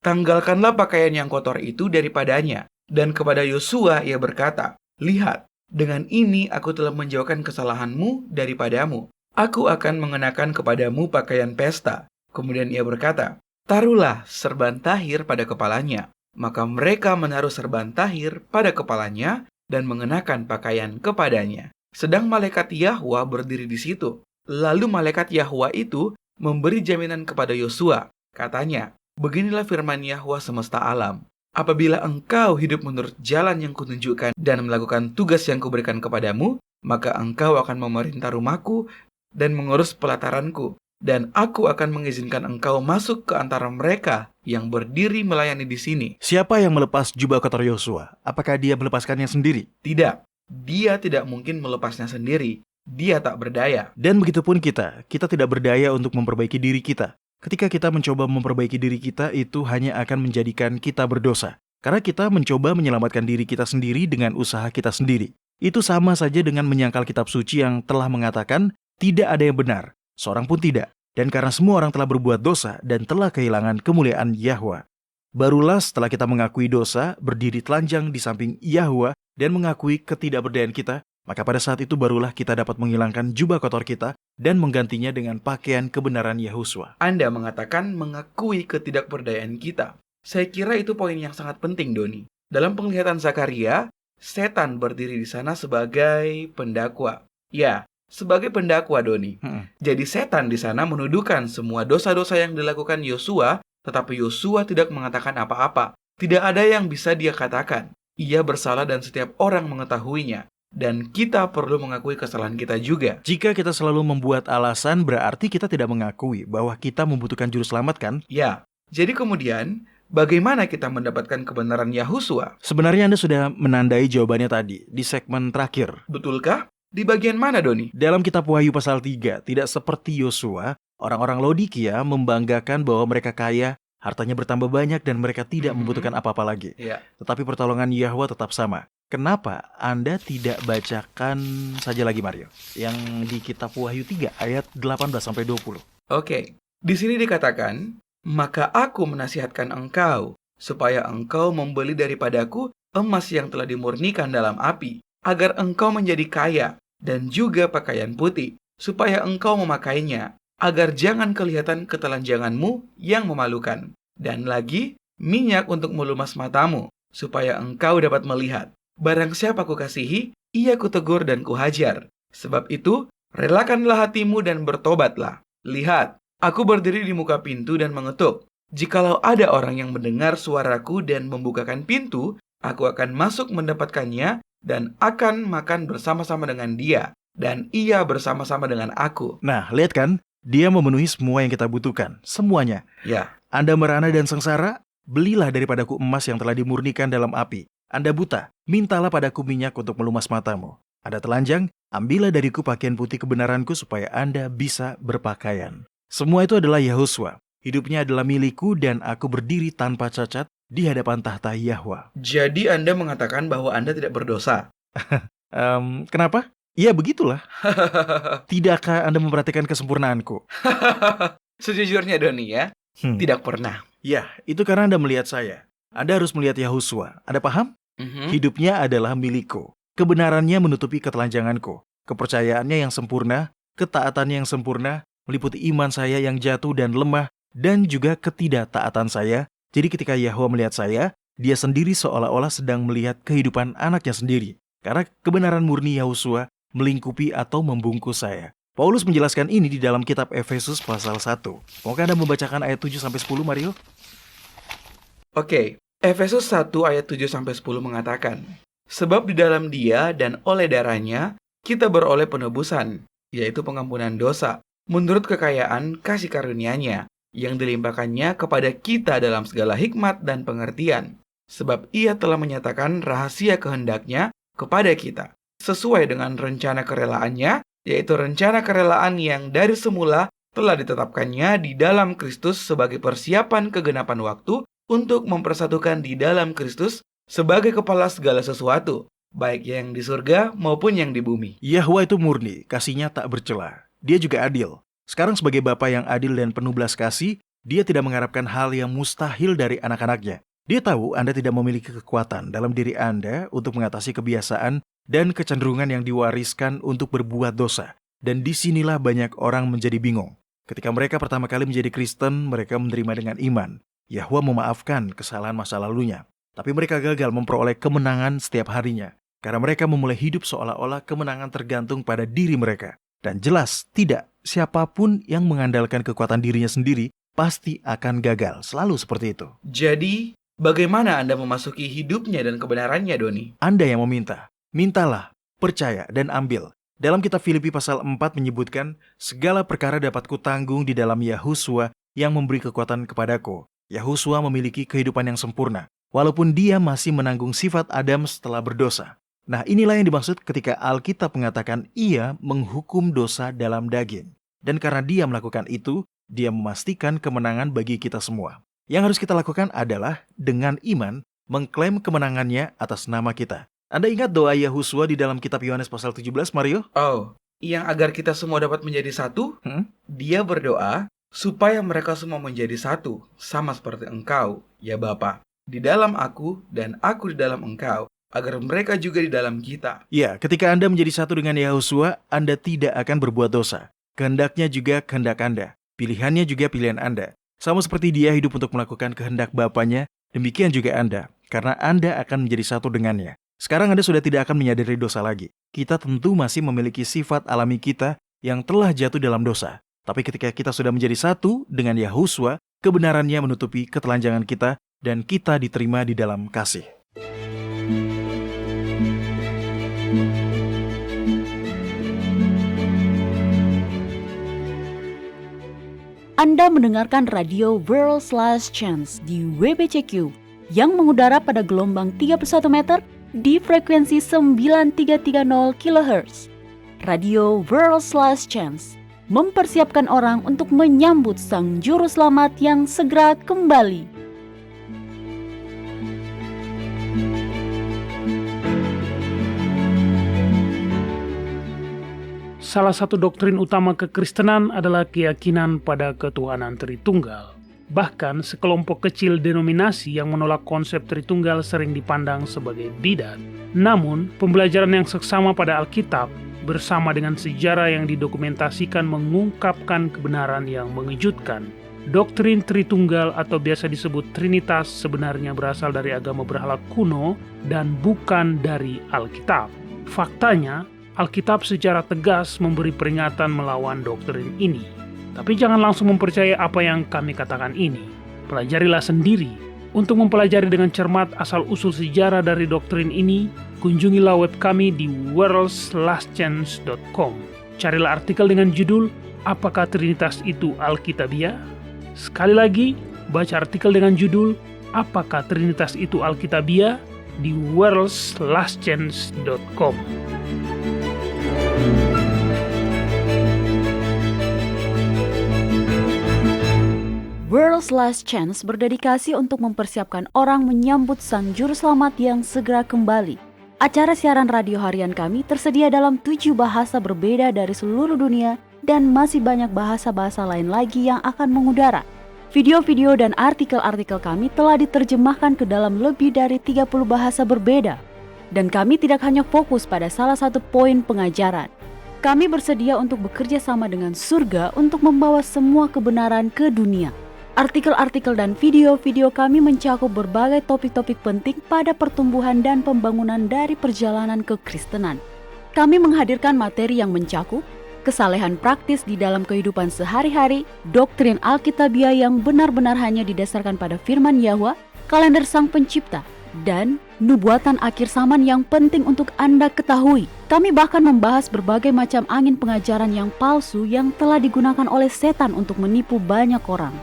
tanggalkanlah pakaian yang kotor itu daripadanya. Dan kepada Yosua ia berkata, lihat, dengan ini aku telah menjauhkan kesalahanmu daripadamu. Aku akan mengenakan kepadamu pakaian pesta. Kemudian ia berkata, taruhlah serban tahir pada kepalanya. Maka mereka menaruh serban tahir pada kepalanya dan mengenakan pakaian kepadanya. Sedang malaikat Yahwa berdiri di situ. Lalu malaikat Yahwa itu memberi jaminan kepada Yosua. Katanya, beginilah firman Yahwa semesta alam. Apabila engkau hidup menurut jalan yang kutunjukkan dan melakukan tugas yang kuberikan kepadamu, maka engkau akan memerintah rumahku dan mengurus pelataranku. Dan aku akan mengizinkan engkau masuk ke antara mereka yang berdiri melayani di sini. Siapa yang melepas jubah kotor Yosua? Apakah dia melepaskannya sendiri? Tidak, dia tidak mungkin melepasnya sendiri. Dia tak berdaya. Dan begitupun kita tidak berdaya untuk memperbaiki diri kita. Ketika kita mencoba memperbaiki diri kita, itu hanya akan menjadikan kita berdosa. Karena kita mencoba menyelamatkan diri kita sendiri dengan usaha kita sendiri. Itu sama saja dengan menyangkal kitab suci yang telah mengatakan, tidak ada yang benar, seorang pun tidak. Dan karena semua orang telah berbuat dosa dan telah kehilangan kemuliaan Yahwa. Barulah setelah kita mengakui dosa, berdiri telanjang di samping Yahwa, dan mengakui ketidakberdayaan kita, maka pada saat itu barulah kita dapat menghilangkan jubah kotor kita dan menggantinya dengan pakaian kebenaran Yahuswa. Anda mengatakan mengakui ketidakberdayaan kita. Saya kira itu poin yang sangat penting, Doni. Dalam penglihatan Zakaria, setan berdiri di sana sebagai pendakwa. Ya, sebagai pendakwa, Doni. Jadi setan di sana menuduhkan semua dosa-dosa yang dilakukan Yosua, tetapi Yosua tidak mengatakan apa-apa. Tidak ada yang bisa dia katakan. Ia bersalah dan setiap orang mengetahuinya. Dan kita perlu mengakui kesalahan kita juga. Jika kita selalu membuat alasan, berarti kita tidak mengakui bahwa kita membutuhkan juru selamat, kan? Ya, jadi kemudian, bagaimana kita mendapatkan kebenaran Yahuswa? Sebenarnya Anda sudah menandai jawabannya tadi, di segmen terakhir. Betulkah? Di bagian mana, Doni? Dalam kitab Wahyu pasal 3, tidak seperti Yosua, orang-orang Laodikia membanggakan bahwa mereka kaya, hartanya bertambah banyak dan mereka tidak membutuhkan apa-apa lagi. Tetapi pertolongan Yahwa tetap sama. Kenapa Anda tidak bacakan saja lagi, Mario? Yang di kitab Wahyu 3 ayat 18-20. Oke, di sini dikatakan, maka aku menasihatkan engkau, supaya engkau membeli daripadaku emas yang telah dimurnikan dalam api, agar engkau menjadi kaya, dan juga pakaian putih, supaya engkau memakainya, agar jangan kelihatan ketelanjanganmu yang memalukan. Dan lagi, minyak untuk melumas matamu, supaya engkau dapat melihat. Barang siapa kukasihi, ia kutegur dan kuhajar. Sebab itu, relakanlah hatimu dan bertobatlah. Lihat, aku berdiri di muka pintu dan mengetuk. Jikalau ada orang yang mendengar suaraku dan membukakan pintu, aku akan masuk mendapatkannya dan akan makan bersama-sama dengan dia. Dan ia bersama-sama dengan aku. Nah, lihat kan? Dia memenuhi semua yang kita butuhkan. Semuanya. Ya. Anda merana dan sengsara? Belilah daripadaku emas yang telah dimurnikan dalam api. Anda buta, mintalah padaku minyak untuk melumas matamu. Anda telanjang, ambillah dariku pakaian putih kebenaranku supaya Anda bisa berpakaian. Semua itu adalah Yahuswa. Hidupnya adalah milikku dan aku berdiri tanpa cacat di hadapan tahta Yahwa. Jadi Anda mengatakan bahwa Anda tidak berdosa? Kenapa? Ya begitulah. Tidakkah Anda memperhatikan kesempurnaanku? Sejujurnya, Doni, ya, tidak pernah. Ya, itu karena Anda melihat saya. Anda harus melihat Yahuswa. Anda paham? Hidupnya adalah milikku. Kebenarannya menutupi ketelanjanganku. Kepercayaannya yang sempurna, ketaatannya yang sempurna, meliputi iman saya yang jatuh dan lemah, dan juga ketidaktaatan saya. Jadi ketika Yahwa melihat saya, dia sendiri seolah-olah sedang melihat kehidupan anaknya sendiri. Karena kebenaran murni Yahuswa melingkupi atau membungkus saya. Paulus menjelaskan ini di dalam kitab Efesus pasal 1. Maukah Anda membacakan ayat 7-10, Mario? Oke, Efesus 1 ayat 7-10 mengatakan, sebab di dalam dia dan oleh darahnya, kita beroleh penebusan, yaitu pengampunan dosa, menurut kekayaan kasih karunia-Nya, yang dilimpahkannya kepada kita dalam segala hikmat dan pengertian. Sebab ia telah menyatakan rahasia kehendak-Nya kepada kita, sesuai dengan rencana kerelaan-Nya, yaitu rencana kerelaan yang dari semula telah ditetapkannya di dalam Kristus sebagai persiapan kegenapan waktu untuk mempersatukan di dalam Kristus sebagai kepala segala sesuatu, baik yang di surga maupun yang di bumi. Yahwa itu murni, kasihnya tak bercela. Dia juga adil. Sekarang sebagai Bapa yang adil dan penuh belas kasih, Dia tidak mengharapkan hal yang mustahil dari anak-anaknya. Dia tahu Anda tidak memiliki kekuatan dalam diri Anda untuk mengatasi kebiasaan dan kecenderungan yang diwariskan untuk berbuat dosa. Dan disinilah banyak orang menjadi bingung. Ketika mereka pertama kali menjadi Kristen, mereka menerima dengan iman. Yahwa memaafkan kesalahan masa lalunya. Tapi mereka gagal memperoleh kemenangan setiap harinya. Karena mereka memulai hidup seolah-olah kemenangan tergantung pada diri mereka. Dan jelas tidak, siapapun yang mengandalkan kekuatan dirinya sendiri pasti akan gagal. Selalu seperti itu. Jadi, bagaimana Anda memasuki hidupnya dan kebenarannya, Doni? Anda yang meminta. Mintalah, percaya, dan ambil. Dalam kitab Filipi pasal 4 menyebutkan, segala perkara dapat kutanggung di dalam Yahusua yang memberi kekuatan kepadaku. Yahusua memiliki kehidupan yang sempurna, walaupun dia masih menanggung sifat Adam setelah berdosa. Nah, inilah yang dimaksud ketika Alkitab mengatakan ia menghukum dosa dalam daging. Dan karena dia melakukan itu, dia memastikan kemenangan bagi kita semua. Yang harus kita lakukan adalah dengan iman mengklaim kemenangannya atas nama kita. Anda ingat doa Yahusua di dalam kitab Yohanes pasal 17, Mario? Oh, yang agar kita semua dapat menjadi satu, dia berdoa supaya mereka semua menjadi satu, sama seperti Engkau, ya Bapa, di dalam aku dan aku di dalam Engkau, agar mereka juga di dalam kita. Ya, ketika Anda menjadi satu dengan Yahusua, Anda tidak akan berbuat dosa. Kehendaknya juga kehendak Anda, pilihannya juga pilihan Anda. Sama seperti dia hidup untuk melakukan kehendak Bapanya, demikian juga Anda, karena Anda akan menjadi satu dengannya. Sekarang Anda sudah tidak akan menyadari dosa lagi. Kita tentu masih memiliki sifat alami kita yang telah jatuh dalam dosa. Tapi ketika kita sudah menjadi satu dengan Yahusua, kebenarannya menutupi ketelanjangan kita dan kita diterima di dalam kasih. Anda mendengarkan radio World's Last Chance di WBCQ yang mengudara pada gelombang 31 meter di frekuensi 9330 kHz. Radio World's Last Chance mempersiapkan orang untuk menyambut Sang Juru Selamat yang segera kembali. Salah satu doktrin utama kekristenan adalah keyakinan pada ketuhanan Tritunggal. Bahkan sekelompok kecil denominasi yang menolak konsep Tritunggal sering dipandang sebagai bidat. Namun, pembelajaran yang seksama pada Alkitab bersama dengan sejarah yang didokumentasikan mengungkapkan kebenaran yang mengejutkan. Doktrin Tritunggal atau biasa disebut Trinitas sebenarnya berasal dari agama berhala kuno dan bukan dari Alkitab. Faktanya, Alkitab secara tegas memberi peringatan melawan doktrin ini. Tapi jangan langsung mempercayai apa yang kami katakan ini. Pelajarilah sendiri. Untuk mempelajari dengan cermat asal-usul sejarah dari doktrin ini, kunjungilah web kami di worldslastchance.com. Carilah artikel dengan judul Apakah Trinitas itu Alkitabiah? Sekali lagi, baca artikel dengan judul Apakah Trinitas itu Alkitabiah di worldslastchance.com. World's Last Chance berdedikasi untuk mempersiapkan orang menyambut Sang Juru Selamat yang segera kembali. Acara siaran radio harian kami tersedia dalam 7 bahasa berbeda dari seluruh dunia dan masih banyak bahasa-bahasa lain lagi yang akan mengudara. Video-video dan artikel-artikel kami telah diterjemahkan ke dalam lebih dari 30 bahasa berbeda. Dan kami tidak hanya fokus pada salah satu poin pengajaran. Kami bersedia untuk bekerja sama dengan surga untuk membawa semua kebenaran ke dunia. Artikel-artikel dan video-video kami mencakup berbagai topik-topik penting pada pertumbuhan dan pembangunan dari perjalanan kekristenan. Kami menghadirkan materi yang mencakup kesalehan praktis di dalam kehidupan sehari-hari, doktrin Alkitabiah yang benar-benar hanya didasarkan pada firman Yahwa, kalender Sang Pencipta, dan nubuatan akhir zaman yang penting untuk Anda ketahui. Kami bahkan membahas berbagai macam angin pengajaran yang palsu yang telah digunakan oleh setan untuk menipu banyak orang.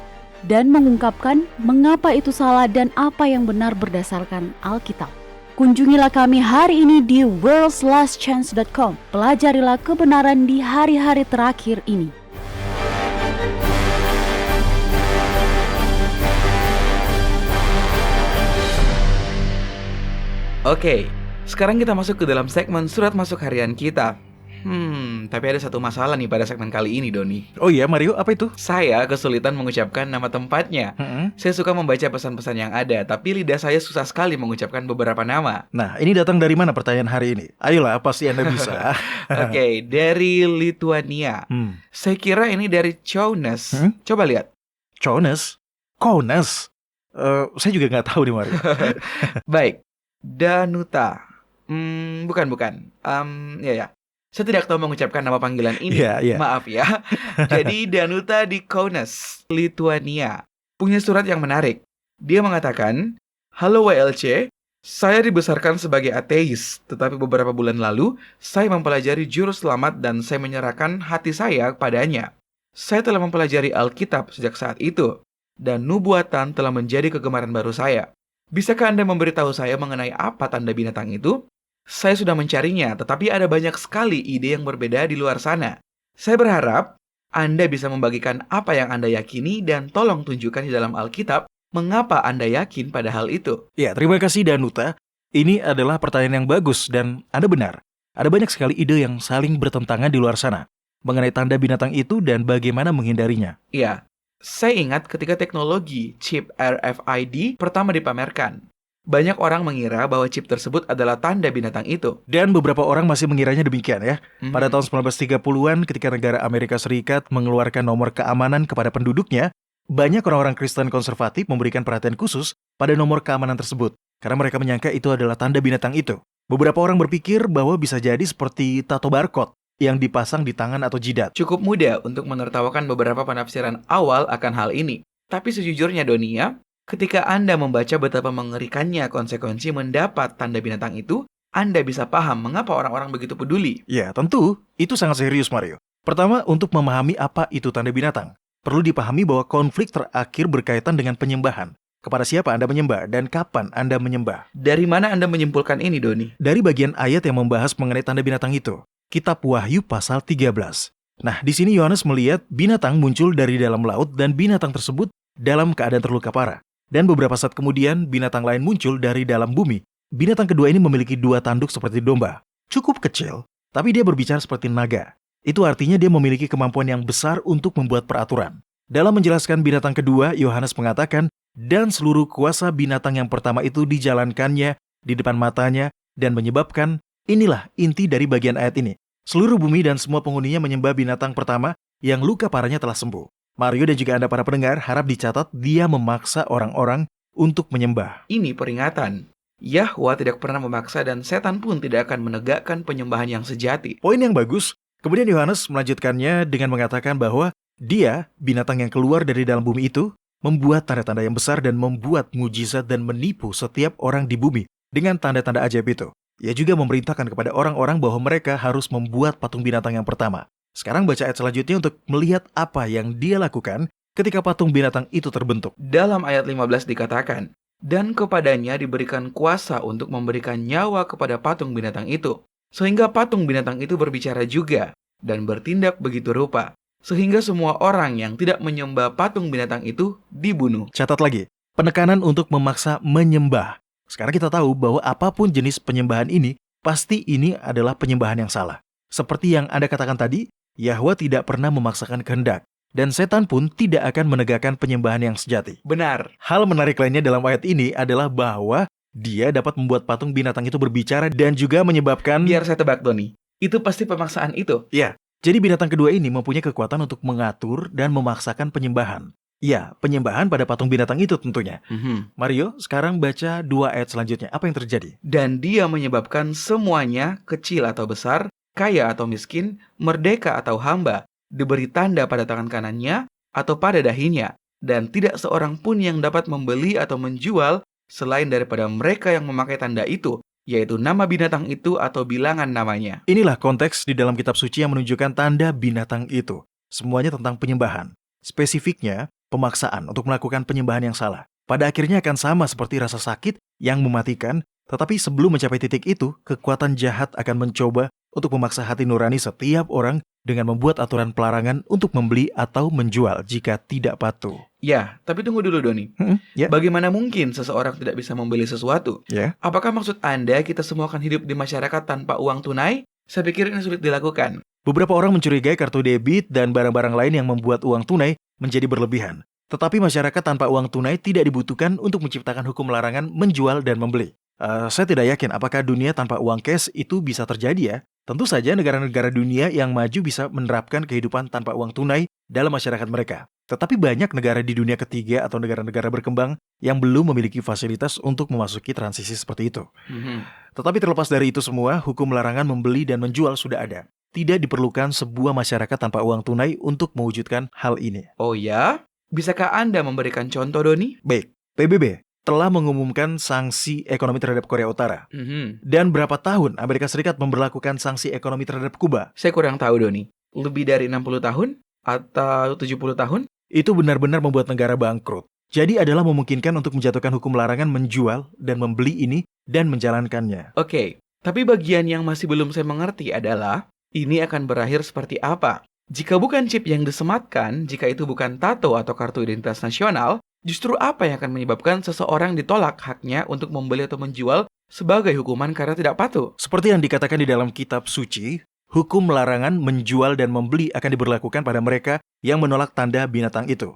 Dan mengungkapkan mengapa itu salah dan apa yang benar berdasarkan Alkitab. Kunjungilah kami hari ini di worldslastchance.com. Pelajarilah kebenaran di hari-hari terakhir ini. Oke, sekarang kita masuk ke dalam segmen surat masuk harian kita. Tapi ada satu masalah nih pada segmen kali ini, Doni. Oh iya, Mario, apa itu? Saya kesulitan mengucapkan nama tempatnya. Saya suka membaca pesan-pesan yang ada, tapi lidah saya susah sekali mengucapkan beberapa nama. Nah, ini datang dari mana pertanyaan hari ini? Ayolah, pasti Anda bisa. Oke, dari Lithuania. Saya kira ini dari Kaunas. Coba lihat. Kaunas? Saya juga nggak tahu nih, Mario. Baik, Danuta. Bukan. Ya. Saya tidak tahu mengucapkan nama panggilan ini. Maaf ya. Jadi Danuta di Kaunas, Lithuania, punya surat yang menarik. Dia mengatakan, "Halo WLC, saya dibesarkan sebagai ateis, tetapi beberapa bulan lalu saya mempelajari juru selamat dan saya menyerahkan hati saya padanya. Saya telah mempelajari Alkitab sejak saat itu, dan nubuatan telah menjadi kegemaran baru saya. Bisakah Anda memberitahu saya mengenai apa tanda binatang itu? Saya sudah mencarinya, tetapi ada banyak sekali ide yang berbeda di luar sana. Saya berharap Anda bisa membagikan apa yang Anda yakini dan tolong tunjukkan di dalam Alkitab mengapa Anda yakin pada hal itu." Ya, terima kasih Danuta. Ini adalah pertanyaan yang bagus dan Anda benar. Ada banyak sekali ide yang saling bertentangan di luar sana mengenai tanda binatang itu dan bagaimana menghindarinya. Iya, saya ingat ketika teknologi chip RFID pertama dipamerkan. Banyak orang mengira bahwa chip tersebut adalah tanda binatang itu. Dan beberapa orang masih mengiranya demikian ya. Pada tahun 1930-an ketika negara Amerika Serikat mengeluarkan nomor keamanan kepada penduduknya, banyak orang-orang Kristen konservatif memberikan perhatian khusus pada nomor keamanan tersebut. Karena mereka menyangka itu adalah tanda binatang itu. Beberapa orang berpikir bahwa bisa jadi seperti tato barcode yang dipasang di tangan atau jidat. Cukup mudah untuk menertawakan beberapa penafsiran awal akan hal ini. Tapi sejujurnya Donia, ketika Anda membaca betapa mengerikannya konsekuensi mendapat tanda binatang itu, Anda bisa paham mengapa orang-orang begitu peduli. Ya, tentu. Itu sangat serius, Mario. Pertama, untuk memahami apa itu tanda binatang, perlu dipahami bahwa konflik terakhir berkaitan dengan penyembahan. Kepada siapa Anda menyembah dan kapan Anda menyembah. Dari mana Anda menyimpulkan ini, Doni? Dari bagian ayat yang membahas mengenai tanda binatang itu. Kitab Wahyu pasal 13. Nah, di sini Yohanes melihat binatang muncul dari dalam laut dan binatang tersebut dalam keadaan terluka parah. Dan beberapa saat kemudian, binatang lain muncul dari dalam bumi. Binatang kedua ini memiliki 2 tanduk seperti domba. Cukup kecil, tapi dia berbicara seperti naga. Itu artinya dia memiliki kemampuan yang besar untuk membuat peraturan. Dalam menjelaskan binatang kedua, Yohanes mengatakan, dan seluruh kuasa binatang yang pertama itu dijalankannya di depan matanya, dan menyebabkan, inilah inti dari bagian ayat ini. Seluruh bumi dan semua penghuninya menyembah binatang pertama yang luka parahnya telah sembuh. Mario dan juga Anda para pendengar harap dicatat dia memaksa orang-orang untuk menyembah. Ini peringatan. Yahwa tidak pernah memaksa dan setan pun tidak akan menegakkan penyembahan yang sejati. Poin yang bagus. Kemudian Yohanes melanjutkannya dengan mengatakan bahwa dia, binatang yang keluar dari dalam bumi itu, membuat tanda-tanda yang besar dan membuat mujizat dan menipu setiap orang di bumi dengan tanda-tanda ajaib itu. Ia juga memerintahkan kepada orang-orang bahwa mereka harus membuat patung binatang yang pertama. Sekarang baca ayat selanjutnya untuk melihat apa yang dia lakukan ketika patung binatang itu terbentuk. Dalam ayat 15 dikatakan, dan kepadanya diberikan kuasa untuk memberikan nyawa kepada patung binatang itu. Sehingga patung binatang itu berbicara juga dan bertindak begitu rupa. Sehingga semua orang yang tidak menyembah patung binatang itu dibunuh. Catat lagi, penekanan untuk memaksa menyembah. Sekarang kita tahu bahwa apapun jenis penyembahan ini, pasti ini adalah penyembahan yang salah. Seperti yang Anda katakan tadi, Yahwa tidak pernah memaksakan kehendak, dan setan pun tidak akan menegakkan penyembahan yang sejati. Benar. Hal menarik lainnya dalam ayat ini adalah bahwa dia dapat membuat patung binatang itu berbicara dan juga menyebabkan... Biar saya tebak, Doni. Itu pasti pemaksaan itu. Ya, jadi binatang kedua ini mempunyai kekuatan untuk mengatur dan memaksakan penyembahan. Ya, penyembahan pada patung binatang itu tentunya. Mario, sekarang baca 2 ayat selanjutnya. Apa yang terjadi? Dan dia menyebabkan semuanya, kecil atau besar, kaya atau miskin, merdeka atau hamba, diberi tanda pada tangan kanannya atau pada dahinya, dan tidak seorang pun yang dapat membeli atau menjual selain daripada mereka yang memakai tanda itu, yaitu nama binatang itu atau bilangan namanya. Inilah konteks di dalam kitab suci yang menunjukkan tanda binatang itu. Semuanya tentang penyembahan. Spesifiknya, pemaksaan untuk melakukan penyembahan yang salah. Pada akhirnya akan sama seperti rasa sakit yang mematikan, tetapi sebelum mencapai titik itu, kekuatan jahat akan mencoba untuk memaksa hati nurani setiap orang dengan membuat aturan pelarangan untuk membeli atau menjual jika tidak patuh. Ya, tapi tunggu dulu Doni. Ya. Bagaimana mungkin seseorang tidak bisa membeli sesuatu? Ya. Apakah maksud Anda kita semua akan hidup di masyarakat tanpa uang tunai? Saya pikir ini sulit dilakukan. Beberapa orang mencurigai kartu debit dan barang-barang lain yang membuat uang tunai menjadi berlebihan. Tetapi masyarakat tanpa uang tunai tidak dibutuhkan untuk menciptakan hukum larangan menjual dan membeli. Saya tidak yakin apakah dunia tanpa uang cash itu bisa terjadi ya. Tentu saja negara-negara dunia yang maju bisa menerapkan kehidupan tanpa uang tunai dalam masyarakat mereka. Tetapi banyak negara di dunia ketiga atau negara-negara berkembang yang belum memiliki fasilitas untuk memasuki transisi seperti itu. Tetapi terlepas dari itu semua, hukum larangan membeli dan menjual sudah ada. Tidak diperlukan sebuah masyarakat tanpa uang tunai untuk mewujudkan hal ini. Oh ya? Bisakah Anda memberikan contoh, Doni? Baik, PBB telah mengumumkan sanksi ekonomi terhadap Korea Utara. Dan berapa tahun Amerika Serikat memberlakukan sanksi ekonomi terhadap Kuba? Saya kurang tahu, Doni. Lebih dari 60 tahun? Atau 70 tahun? Itu benar-benar membuat negara bangkrut. Jadi adalah memungkinkan untuk menjatuhkan hukum larangan menjual dan membeli ini dan menjalankannya. Oke, tapi bagian yang masih belum saya mengerti adalah ini akan berakhir seperti apa? Jika bukan chip yang disematkan, jika itu bukan tato atau kartu identitas nasional, justru apa yang akan menyebabkan seseorang ditolak haknya untuk membeli atau menjual sebagai hukuman karena tidak patuh? Seperti yang dikatakan di dalam kitab suci, hukum larangan menjual dan membeli akan diberlakukan pada mereka yang menolak tanda binatang itu.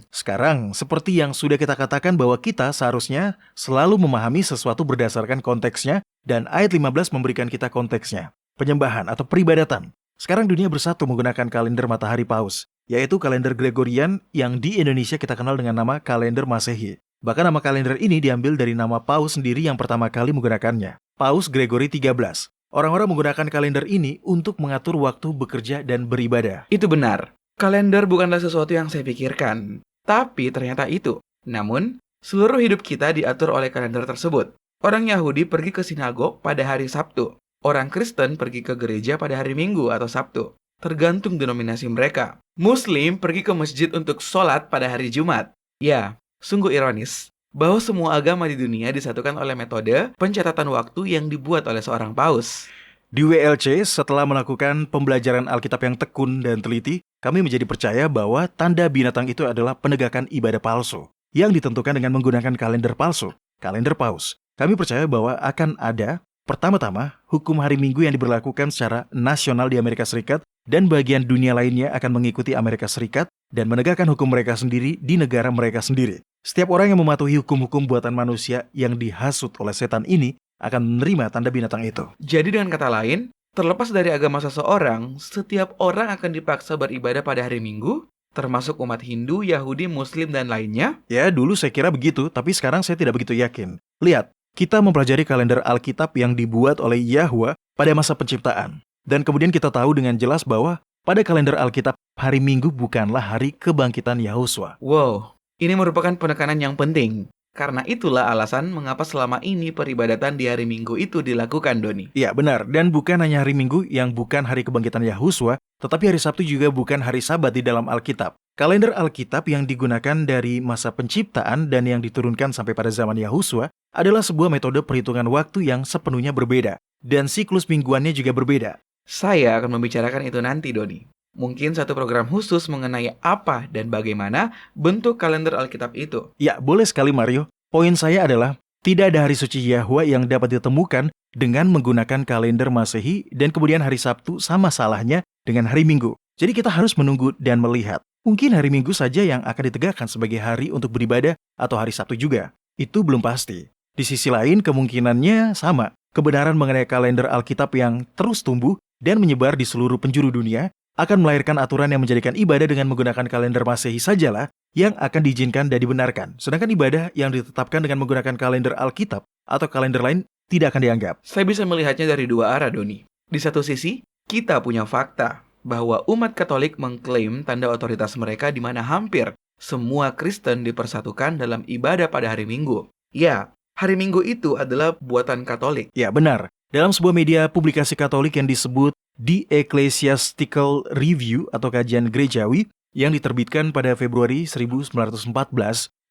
Sekarang, seperti yang sudah kita katakan bahwa kita seharusnya selalu memahami sesuatu berdasarkan konteksnya dan ayat 15 memberikan kita konteksnya. Penyembahan atau peribadatan. Sekarang dunia bersatu menggunakan kalender matahari paus, yaitu kalender Gregorian yang di Indonesia kita kenal dengan nama kalender Masehi. Bahkan nama kalender ini diambil dari nama paus sendiri yang pertama kali menggunakannya, Paus Gregory XIII. Orang-orang menggunakan kalender ini untuk mengatur waktu bekerja dan beribadah. Itu benar. Kalender bukanlah sesuatu yang saya pikirkan, tapi ternyata itu. Namun, seluruh hidup kita diatur oleh kalender tersebut. Orang Yahudi pergi ke sinagog pada hari Sabtu. Orang Kristen pergi ke gereja pada hari Minggu atau Sabtu, tergantung denominasi mereka. Muslim pergi ke masjid untuk sholat pada hari Jumat. Ya, sungguh ironis bahwa semua agama di dunia disatukan oleh metode pencatatan waktu yang dibuat oleh seorang paus. Di WLC, setelah melakukan pembelajaran Alkitab yang tekun dan teliti, kami menjadi percaya bahwa tanda binatang itu adalah penegakan ibadah palsu yang ditentukan dengan menggunakan kalender palsu, kalender paus. Kami percaya bahwa akan ada pertama-tama, hukum hari Minggu yang diberlakukan secara nasional di Amerika Serikat dan bagian dunia lainnya akan mengikuti Amerika Serikat dan menegakkan hukum mereka sendiri di negara mereka sendiri. Setiap orang yang mematuhi hukum-hukum buatan manusia yang dihasut oleh setan ini akan menerima tanda binatang itu. Jadi dengan kata lain, terlepas dari agama seseorang, setiap orang akan dipaksa beribadah pada hari Minggu, termasuk umat Hindu, Yahudi, Muslim, dan lainnya? Ya, dulu saya kira begitu, tapi sekarang saya tidak begitu yakin. Lihat. Kita mempelajari kalender Alkitab yang dibuat oleh Yahwa pada masa penciptaan. Dan kemudian kita tahu dengan jelas bahwa pada kalender Alkitab, hari Minggu bukanlah hari kebangkitan Yahuswa. Wow, ini merupakan penekanan yang penting. Karena itulah alasan mengapa selama ini peribadatan di hari Minggu itu dilakukan, Doni. Iya, benar. Dan bukan hanya hari Minggu yang bukan hari kebangkitan Yahuswa, tetapi hari Sabtu juga bukan hari Sabat di dalam Alkitab. Kalender Alkitab yang digunakan dari masa penciptaan dan yang diturunkan sampai pada zaman Yahuswa adalah sebuah metode perhitungan waktu yang sepenuhnya berbeda. Dan siklus mingguannya juga berbeda. Saya akan membicarakan itu nanti, Doni. Mungkin satu program khusus mengenai apa dan bagaimana bentuk kalender Alkitab itu. Ya, boleh sekali Mario. Poin saya adalah, tidak ada hari suci Yahwa yang dapat ditemukan dengan menggunakan kalender Masehi dan kemudian hari Sabtu sama salahnya dengan hari Minggu. Jadi kita harus menunggu dan melihat. Mungkin hari Minggu saja yang akan ditegakkan sebagai hari untuk beribadah atau hari Sabtu juga. Itu belum pasti. Di sisi lain, kemungkinannya sama. Kebenaran mengenai kalender Alkitab yang terus tumbuh dan menyebar di seluruh penjuru dunia akan melahirkan aturan yang menjadikan ibadah dengan menggunakan kalender Masehi sajalah yang akan diizinkan dan dibenarkan. Sedangkan ibadah yang ditetapkan dengan menggunakan kalender Alkitab atau kalender lain tidak akan dianggap. Saya bisa melihatnya dari dua arah, Doni. Di satu sisi, kita punya fakta bahwa umat Katolik mengklaim tanda otoritas mereka di mana hampir semua Kristen dipersatukan dalam ibadah pada hari Minggu. Ya, hari Minggu itu adalah buatan Katolik. Ya, benar. Dalam sebuah media publikasi Katolik yang disebut The Ecclesiastical Review atau kajian gerejawi yang diterbitkan pada Februari 1914,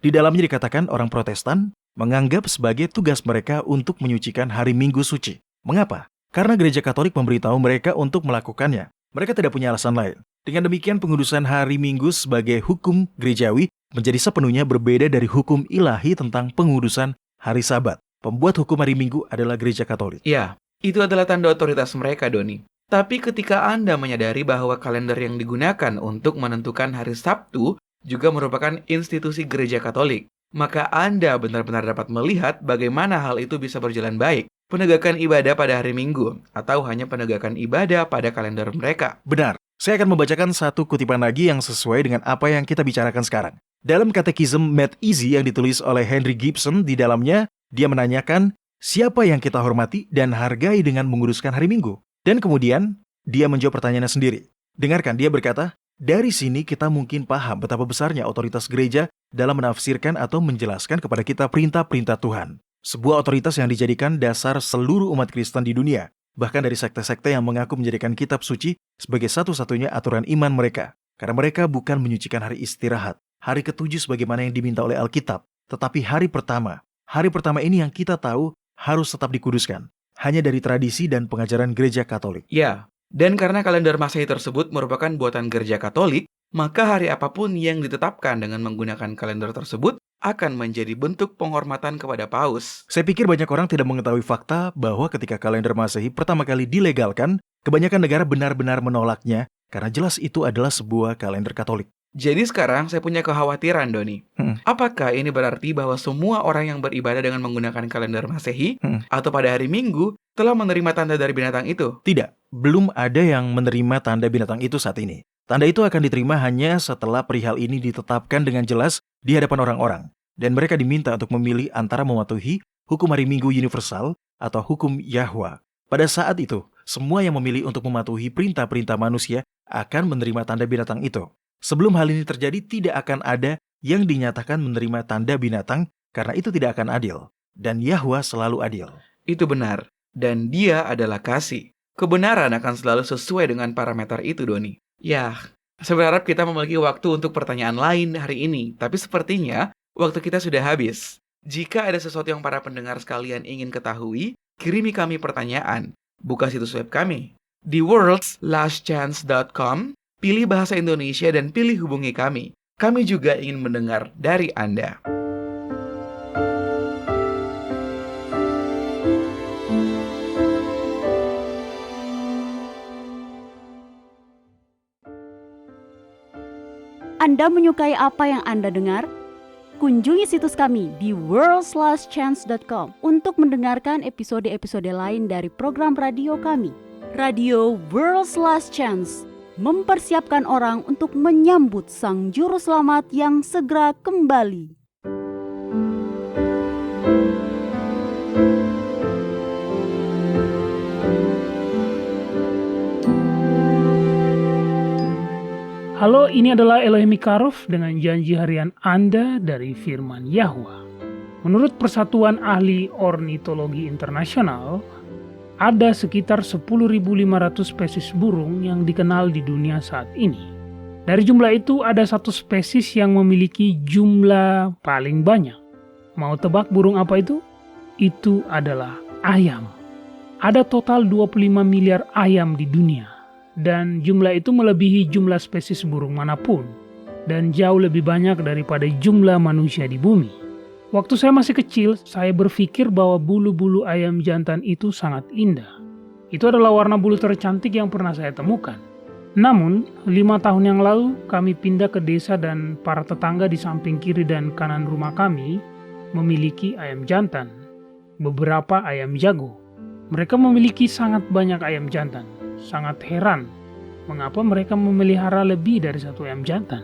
di dalamnya dikatakan orang Protestan menganggap sebagai tugas mereka untuk menyucikan hari Minggu suci. Mengapa? karena gereja Katolik memberitahu mereka untuk melakukannya. Mereka tidak punya alasan lain. Dengan demikian, pengudusan hari Minggu sebagai hukum gerejawi menjadi sepenuhnya berbeda dari hukum ilahi tentang pengudusan hari Sabat. Pembuat hukum hari Minggu adalah gereja Katolik. Ya, itu adalah tanda otoritas mereka, Doni. Tapi ketika Anda menyadari bahwa kalender yang digunakan untuk menentukan hari Sabtu juga merupakan institusi gereja Katolik, maka Anda benar-benar dapat melihat bagaimana hal itu bisa berjalan baik. Penegakan ibadah pada hari Minggu, atau hanya penegakan ibadah pada kalender mereka. Benar. Saya akan membacakan satu kutipan lagi yang sesuai dengan apa yang kita bicarakan sekarang. Dalam Katekisme Made Easy yang ditulis oleh Henry Gibson, di dalamnya dia menanyakan siapa yang kita hormati dan hargai dengan menguduskan hari Minggu. Dan kemudian dia menjawab pertanyaannya sendiri. Dengarkan, dia berkata, dari sini kita mungkin paham betapa besarnya otoritas gereja dalam menafsirkan atau menjelaskan kepada kita perintah-perintah Tuhan. Sebuah otoritas yang dijadikan dasar seluruh umat Kristen di dunia, bahkan dari sekte-sekte yang mengaku menjadikan kitab suci sebagai satu-satunya aturan iman mereka. Karena mereka bukan menyucikan hari istirahat, hari ke-7 sebagaimana yang diminta oleh Alkitab, tetapi hari pertama ini yang kita tahu harus tetap dikuduskan, hanya dari tradisi dan pengajaran gereja Katolik. Ya, dan karena kalender Masehi tersebut merupakan buatan gereja Katolik, maka hari apapun yang ditetapkan dengan menggunakan kalender tersebut akan menjadi bentuk penghormatan kepada Paus. Saya pikir banyak orang tidak mengetahui fakta bahwa ketika kalender Masehi pertama kali dilegalkan, kebanyakan negara benar-benar menolaknya karena jelas itu adalah sebuah kalender Katolik. Jadi sekarang saya punya kekhawatiran, Doni. Apakah ini berarti bahwa semua orang yang beribadah dengan menggunakan kalender Masehi atau pada hari Minggu telah menerima tanda dari binatang itu? Tidak, belum ada yang menerima tanda binatang itu saat ini. Tanda itu akan diterima hanya setelah perihal ini ditetapkan dengan jelas di hadapan orang-orang. Dan mereka diminta untuk memilih antara mematuhi hukum hari Minggu universal atau hukum Yahwa. Pada saat itu, semua yang memilih untuk mematuhi perintah-perintah manusia akan menerima tanda binatang itu. Sebelum hal ini terjadi, tidak akan ada yang dinyatakan menerima tanda binatang karena itu tidak akan adil. Dan Yahwa selalu adil. Itu benar. Dan Dia adalah kasih. Kebenaran akan selalu sesuai dengan parameter itu, Doni. Ya, saya berharap kita memiliki waktu untuk pertanyaan lain hari ini, tapi sepertinya waktu kita sudah habis. Jika ada sesuatu yang para pendengar sekalian ingin ketahui, kirimi kami pertanyaan. Buka situs web kami di worldslastchance.com, pilih bahasa Indonesia dan pilih hubungi kami. Kami juga ingin mendengar dari Anda. Anda menyukai apa yang Anda dengar? Kunjungi situs kami di worldslastchance.com untuk mendengarkan episode-episode lain dari program radio kami. Radio World's Last Chance mempersiapkan orang untuk menyambut Sang Juru Selamat yang segera kembali. Halo, ini adalah Elohim Ikarov dengan janji harian Anda dari firman Yahwa. Menurut Persatuan Ahli Ornitologi Internasional, ada sekitar 10.500 spesies burung yang dikenal di dunia saat ini. Dari jumlah itu ada satu spesies yang memiliki jumlah paling banyak. Mau tebak burung apa itu? Itu adalah ayam. Ada total 25 miliar ayam di dunia. Dan jumlah itu melebihi jumlah spesies burung manapun, dan jauh lebih banyak daripada jumlah manusia di bumi. Waktu saya masih kecil, saya berpikir bahwa bulu-bulu ayam jantan itu sangat indah. Itu adalah warna bulu tercantik yang pernah saya temukan. Namun, 5 tahun yang lalu kami pindah ke desa dan para tetangga di samping kiri dan kanan rumah kami memiliki ayam jantan, beberapa ayam jago. Mereka memiliki sangat banyak ayam jantan. Sangat heran mengapa mereka memelihara lebih dari satu ayam jantan.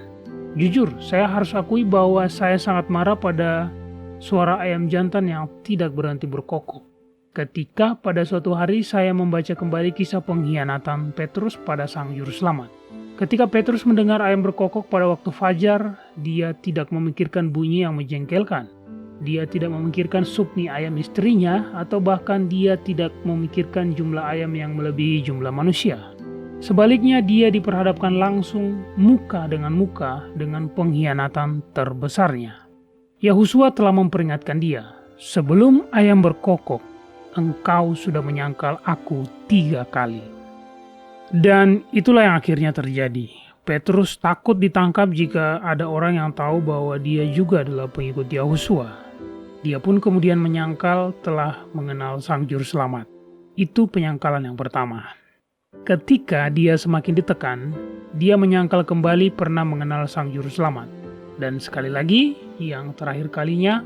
Jujur, saya harus akui bahwa saya sangat marah pada suara ayam jantan yang tidak berhenti berkokok. Ketika pada suatu hari saya membaca kembali kisah pengkhianatan Petrus pada Sang Juru Selamat. Ketika Petrus mendengar ayam berkokok pada waktu fajar, dia tidak memikirkan bunyi yang menjengkelkan. Dia tidak memikirkan supni ayam istrinya, atau bahkan dia tidak memikirkan jumlah ayam yang melebihi jumlah manusia. Sebaliknya, dia diperhadapkan langsung muka dengan pengkhianatan terbesarnya. Yahusua telah memperingatkan dia, sebelum ayam berkokok, engkau sudah menyangkal aku 3 kali. Dan itulah yang akhirnya terjadi. Petrus takut ditangkap jika ada orang yang tahu bahwa dia juga adalah pengikut Yahusua. Dia pun kemudian menyangkal telah mengenal Sang Juru Selamat. Itu penyangkalan yang pertama. Ketika dia semakin ditekan, dia menyangkal kembali pernah mengenal Sang Juru Selamat. Dan sekali lagi, yang terakhir kalinya,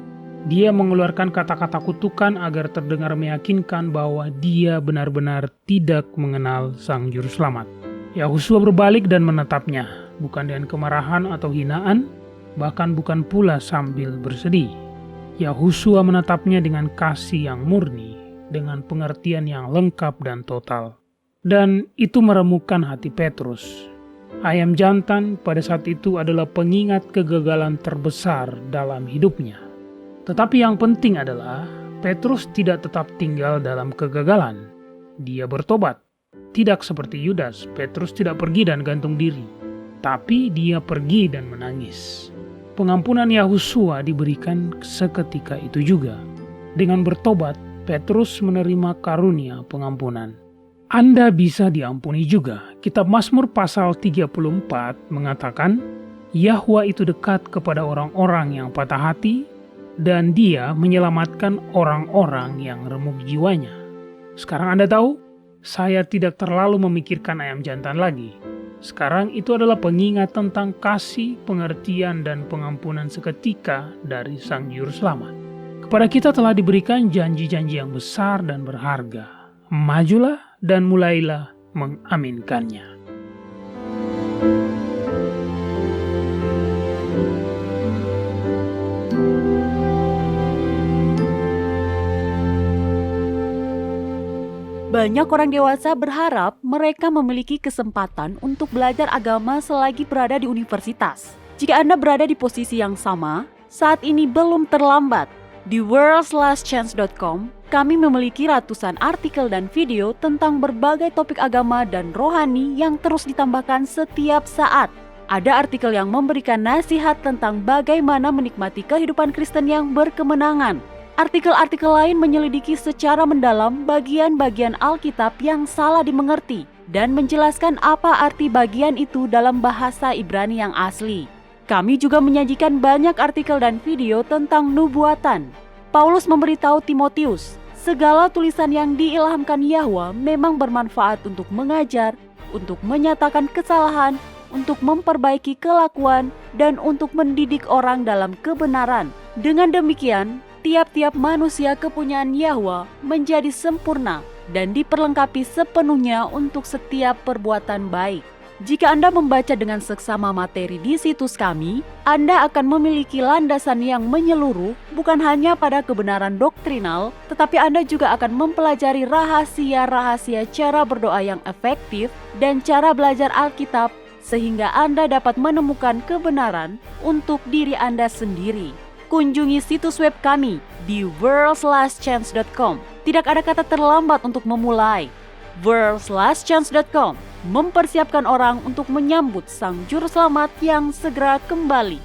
dia mengeluarkan kata-kata kutukan agar terdengar meyakinkan bahwa dia benar-benar tidak mengenal Sang Juru Selamat. Yahusua berbalik dan menatapnya, bukan dengan kemarahan atau hinaan, bahkan bukan pula sambil bersedih. Yahusua menatapnya dengan kasih yang murni, dengan pengertian yang lengkap dan total. Dan itu meremukkan hati Petrus. Ayam jantan pada saat itu adalah pengingat kegagalan terbesar dalam hidupnya. Tetapi yang penting adalah Petrus tidak tetap tinggal dalam kegagalan. Dia bertobat. Tidak seperti Yudas, Petrus tidak pergi dan gantung diri. Tapi dia pergi dan menangis. Pengampunan Yahusua diberikan seketika itu juga. Dengan bertobat, Petrus menerima karunia pengampunan. Anda bisa diampuni juga. Kitab Mazmur pasal 34 mengatakan, Yahwa itu dekat kepada orang-orang yang patah hati, dan dia menyelamatkan orang-orang yang remuk jiwanya. Sekarang Anda tahu, saya tidak terlalu memikirkan ayam jantan lagi. Sekarang itu adalah pengingat tentang kasih, pengertian, dan pengampunan seketika dari Sang Juru Selamat. Kepada kita telah diberikan janji-janji yang besar dan berharga. Majulah dan mulailah mengaminkannya. Banyak orang dewasa berharap mereka memiliki kesempatan untuk belajar agama selagi berada di universitas. Jika Anda berada di posisi yang sama, saat ini belum terlambat. Di worldslastchance.com, kami memiliki ratusan artikel dan video tentang berbagai topik agama dan rohani yang terus ditambahkan setiap saat. Ada artikel yang memberikan nasihat tentang bagaimana menikmati kehidupan Kristen yang berkemenangan. Artikel-artikel lain menyelidiki secara mendalam bagian-bagian Alkitab yang salah dimengerti dan menjelaskan apa arti bagian itu dalam bahasa Ibrani yang asli. Kami juga menyajikan banyak artikel dan video tentang nubuatan. Paulus memberitahu Timotius, segala tulisan yang diilhamkan Yahwa memang bermanfaat untuk mengajar, untuk menyatakan kesalahan, untuk memperbaiki kelakuan, dan untuk mendidik orang dalam kebenaran. Dengan demikian, tiap-tiap manusia kepunyaan Yahwa menjadi sempurna dan diperlengkapi sepenuhnya untuk setiap perbuatan baik. Jika Anda membaca dengan seksama materi di situs kami, Anda akan memiliki landasan yang menyeluruh bukan hanya pada kebenaran doktrinal, tetapi Anda juga akan mempelajari rahasia-rahasia cara berdoa yang efektif dan cara belajar Alkitab sehingga Anda dapat menemukan kebenaran untuk diri Anda sendiri. Kunjungi situs web kami di worldslastchance.com. Tidak ada kata terlambat untuk memulai. worldslastchance.com mempersiapkan orang untuk menyambut Sang Juru Selamat yang segera kembali.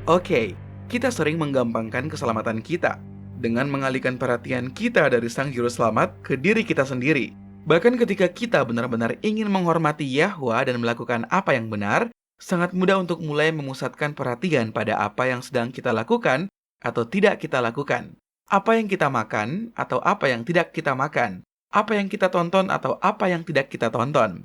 Oke, kita sering menggampangkan keselamatan kita dengan mengalihkan perhatian kita dari Sang Juru Selamat ke diri kita sendiri. Bahkan ketika kita benar-benar ingin menghormati Yahwa dan melakukan apa yang benar, sangat mudah untuk mulai memusatkan perhatian pada apa yang sedang kita lakukan atau tidak kita lakukan. Apa yang kita makan atau apa yang tidak kita makan. Apa yang kita tonton atau apa yang tidak kita tonton.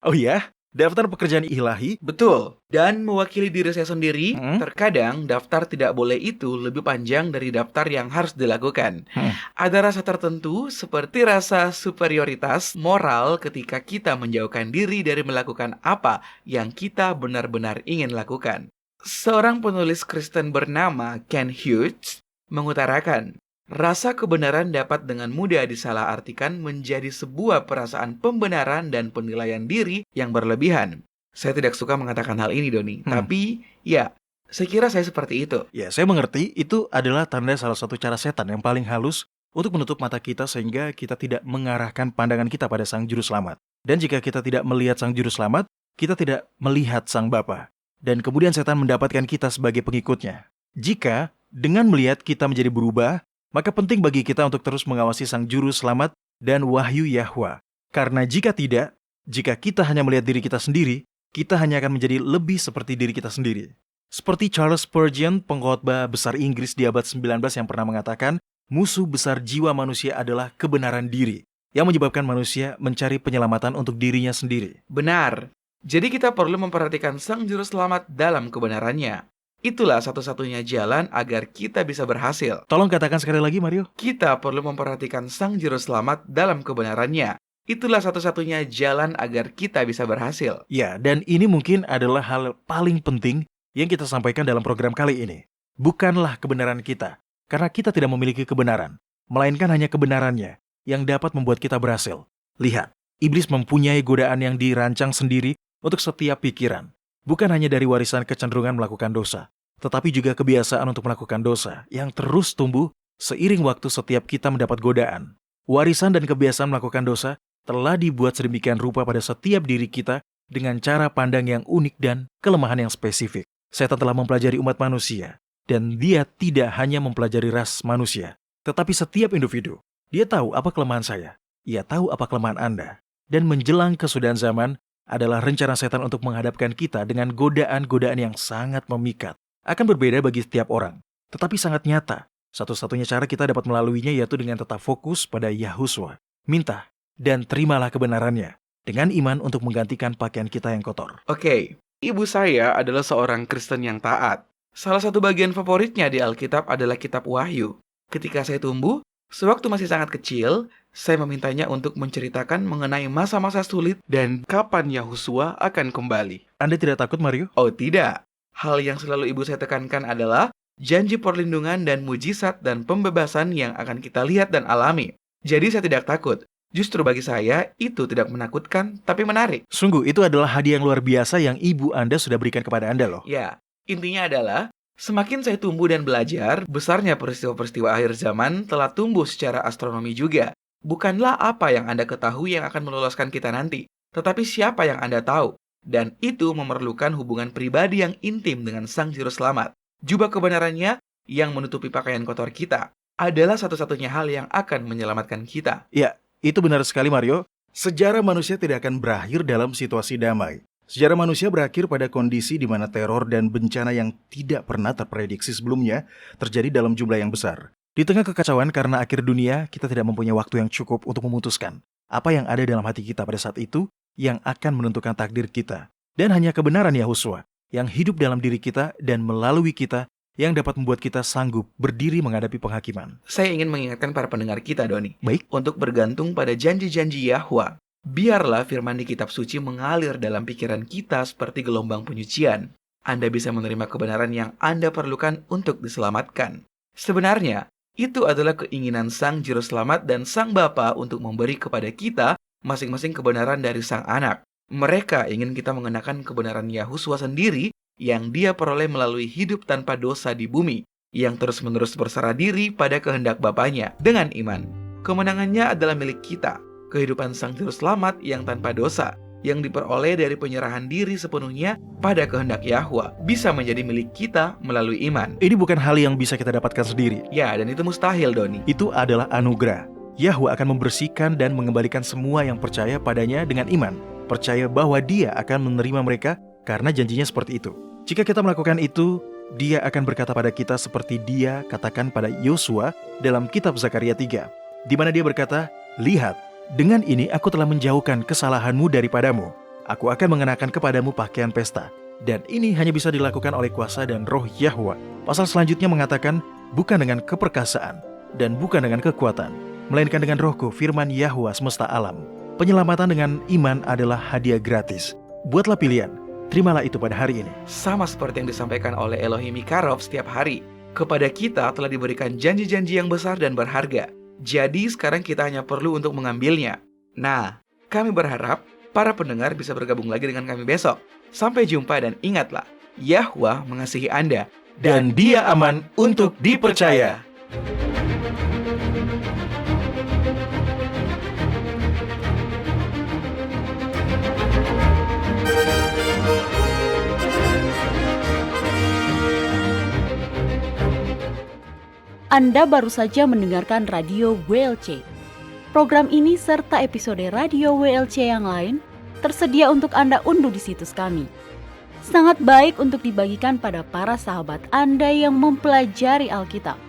Oh ya? Daftar pekerjaan ilahi? Betul. Dan mewakili diri saya sendiri, terkadang daftar tidak boleh itu lebih panjang dari daftar yang harus dilakukan. Ada rasa tertentu seperti rasa superioritas moral ketika kita menjauhkan diri dari melakukan apa yang kita benar-benar ingin lakukan. Seorang penulis Kristen bernama Ken Hughes mengutarakan, rasa kebenaran dapat dengan mudah disalahartikan menjadi sebuah perasaan pembenaran dan penilaian diri yang berlebihan. Saya tidak suka mengatakan hal ini, Doni. Tapi, ya, saya kira saya seperti itu. Ya, saya mengerti itu adalah tanda salah satu cara setan yang paling halus untuk menutup mata kita sehingga kita tidak mengarahkan pandangan kita pada Sang Juru Selamat. Dan jika kita tidak melihat Sang Juru Selamat, kita tidak melihat Sang Bapa. dan kemudian setan mendapatkan kita sebagai pengikutnya. Jika dengan melihat kita menjadi berubah, maka penting bagi kita untuk terus mengawasi Sang Juru Selamat dan wahyu Yahwa. Karena jika tidak, jika kita hanya melihat diri kita sendiri, kita hanya akan menjadi lebih seperti diri kita sendiri. Seperti Charles Spurgeon, pengkhotbah besar Inggris di abad 19 yang pernah mengatakan, musuh besar jiwa manusia adalah kebenaran diri, yang menyebabkan manusia mencari penyelamatan untuk dirinya sendiri. Benar. Jadi kita perlu memperhatikan Sang Juru Selamat dalam kebenarannya. Itulah satu-satunya jalan agar kita bisa berhasil. Tolong katakan sekali lagi, Mario. Kita perlu memperhatikan Sang Juru Selamat dalam kebenarannya. Itulah satu-satunya jalan agar kita bisa berhasil. Ya, dan ini mungkin adalah hal paling penting yang kita sampaikan dalam program kali ini. Bukanlah kebenaran kita, karena kita tidak memiliki kebenaran, melainkan hanya kebenarannya yang dapat membuat kita berhasil. Lihat, iblis mempunyai godaan yang dirancang sendiri untuk setiap pikiran. Bukan hanya dari warisan kecenderungan melakukan dosa, tetapi juga kebiasaan untuk melakukan dosa yang terus tumbuh seiring waktu setiap kita mendapat godaan. Warisan dan kebiasaan melakukan dosa telah dibuat sedemikian rupa pada setiap diri kita dengan cara pandang yang unik dan kelemahan yang spesifik. Setan telah mempelajari umat manusia, dan dia tidak hanya mempelajari ras manusia, tetapi setiap individu. Dia tahu apa kelemahan saya, ia tahu apa kelemahan Anda. Dan menjelang kesudahan zaman adalah rencana setan untuk menghadapkan kita dengan godaan-godaan yang sangat memikat. Akan berbeda bagi setiap orang, tetapi sangat nyata. Satu-satunya cara kita dapat melaluinya yaitu dengan tetap fokus pada Yahuswa. Minta dan terimalah kebenarannya dengan iman untuk menggantikan pakaian kita yang kotor. Oke, ibu saya adalah seorang Kristen yang taat. Salah satu bagian favoritnya di Alkitab adalah kitab Wahyu. Ketika saya tumbuh, sewaktu masih sangat kecil, saya memintanya untuk menceritakan mengenai masa-masa sulit dan kapan Yahuswa akan kembali. Anda tidak takut, Mario? Oh tidak. Hal yang selalu ibu saya tekankan adalah janji perlindungan dan mujizat dan pembebasan yang akan kita lihat dan alami. Jadi saya tidak takut. Justru bagi saya, itu tidak menakutkan, tapi menarik. Sungguh, itu adalah hadiah yang luar biasa yang ibu Anda sudah berikan kepada Anda loh. Ya, intinya adalah semakin saya tumbuh dan belajar, besarnya peristiwa-peristiwa akhir zaman telah tumbuh secara astronomi juga. Bukanlah apa yang Anda ketahui yang akan meloloskan kita nanti, tetapi siapa yang Anda tahu. Dan itu memerlukan hubungan pribadi yang intim dengan Sang Juru Selamat. Jubah kebenarannya yang menutupi pakaian kotor kita adalah satu-satunya hal yang akan menyelamatkan kita. Ya, itu benar sekali, Mario. Sejarah manusia tidak akan berakhir dalam situasi damai. Sejarah manusia berakhir pada kondisi di mana teror dan bencana yang tidak pernah terprediksi sebelumnya terjadi dalam jumlah yang besar. Di tengah kekacauan karena akhir dunia, kita tidak mempunyai waktu yang cukup untuk memutuskan apa yang ada dalam hati kita pada saat itu yang akan menentukan takdir kita. Dan hanya kebenaran Yahuswa yang hidup dalam diri kita dan melalui kita yang dapat membuat kita sanggup berdiri menghadapi penghakiman. Saya ingin mengingatkan para pendengar kita, Doni, Baik. untuk bergantung pada janji-janji Yahwa. Biarlah firman di kitab suci mengalir dalam pikiran kita seperti gelombang penyucian. Anda bisa menerima kebenaran yang Anda perlukan untuk diselamatkan. Sebenarnya, itu adalah keinginan Sang Juru Selamat dan Sang Bapa untuk memberi kepada kita masing-masing kebenaran dari Sang Anak. Mereka ingin kita mengenakan kebenaran Yahuswa sendiri yang Dia peroleh melalui hidup tanpa dosa di bumi, yang terus-menerus berserah diri pada kehendak Bapanya dengan iman. Kemenangannya adalah milik kita. Kehidupan Sang Juru Selamat yang tanpa dosa, yang diperoleh dari penyerahan diri sepenuhnya pada kehendak Yahwa, bisa menjadi milik kita melalui iman. Ini bukan hal yang bisa kita dapatkan sendiri. Ya, dan itu mustahil, Doni. Itu adalah anugerah. Yahwa akan membersihkan dan mengembalikan semua yang percaya padanya dengan iman. Percaya bahwa Dia akan menerima mereka karena janjinya seperti itu. Jika kita melakukan itu, Dia akan berkata pada kita seperti Dia katakan pada Yosua dalam kitab Zakaria 3, di mana Dia berkata, "Lihat, dengan ini aku telah menjauhkan kesalahanmu daripadamu. Aku akan mengenakan kepadamu pakaian pesta." Dan ini hanya bisa dilakukan oleh kuasa dan roh Yahwa. Pasal selanjutnya mengatakan, bukan dengan keperkasaan dan bukan dengan kekuatan, melainkan dengan rohku, firman Yahwa semesta alam. Penyelamatan dengan iman adalah hadiah gratis. Buatlah pilihan, terimalah itu pada hari ini. Sama seperti yang disampaikan oleh Elohim Ikarov setiap hari. Kepada kita telah diberikan janji-janji yang besar dan berharga. Jadi sekarang kita hanya perlu untuk mengambilnya. Nah, kami berharap para pendengar bisa bergabung lagi dengan kami besok. Sampai jumpa dan ingatlah, Yahwa mengasihi Anda Dan Dia aman untuk dipercaya. Anda baru saja mendengarkan Radio WLC. Program ini serta episode Radio WLC yang lain tersedia untuk Anda unduh di situs kami. Sangat baik untuk dibagikan pada para sahabat Anda yang mempelajari Alkitab.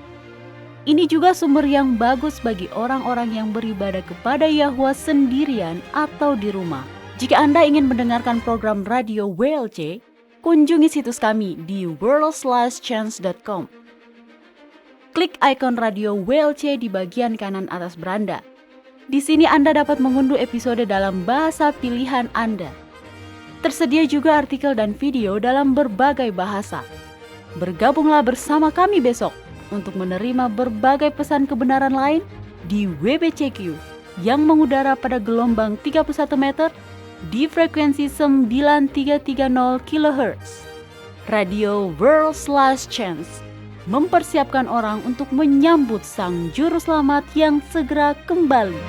Ini juga sumber yang bagus bagi orang-orang yang beribadah kepada Yahwa sendirian atau di rumah. Jika Anda ingin mendengarkan program Radio WLC, kunjungi situs kami di worldslastchance.com. Klik ikon Radio WLC di bagian kanan atas beranda. Di sini Anda dapat mengunduh episode dalam bahasa pilihan Anda. Tersedia juga artikel dan video dalam berbagai bahasa. Bergabunglah bersama kami besok untuk menerima berbagai pesan kebenaran lain di WBCQ yang mengudara pada gelombang 31 meter di frekuensi 9330 kHz. Radio World's Last Chance mempersiapkan orang untuk menyambut Sang Juru Selamat yang segera kembali.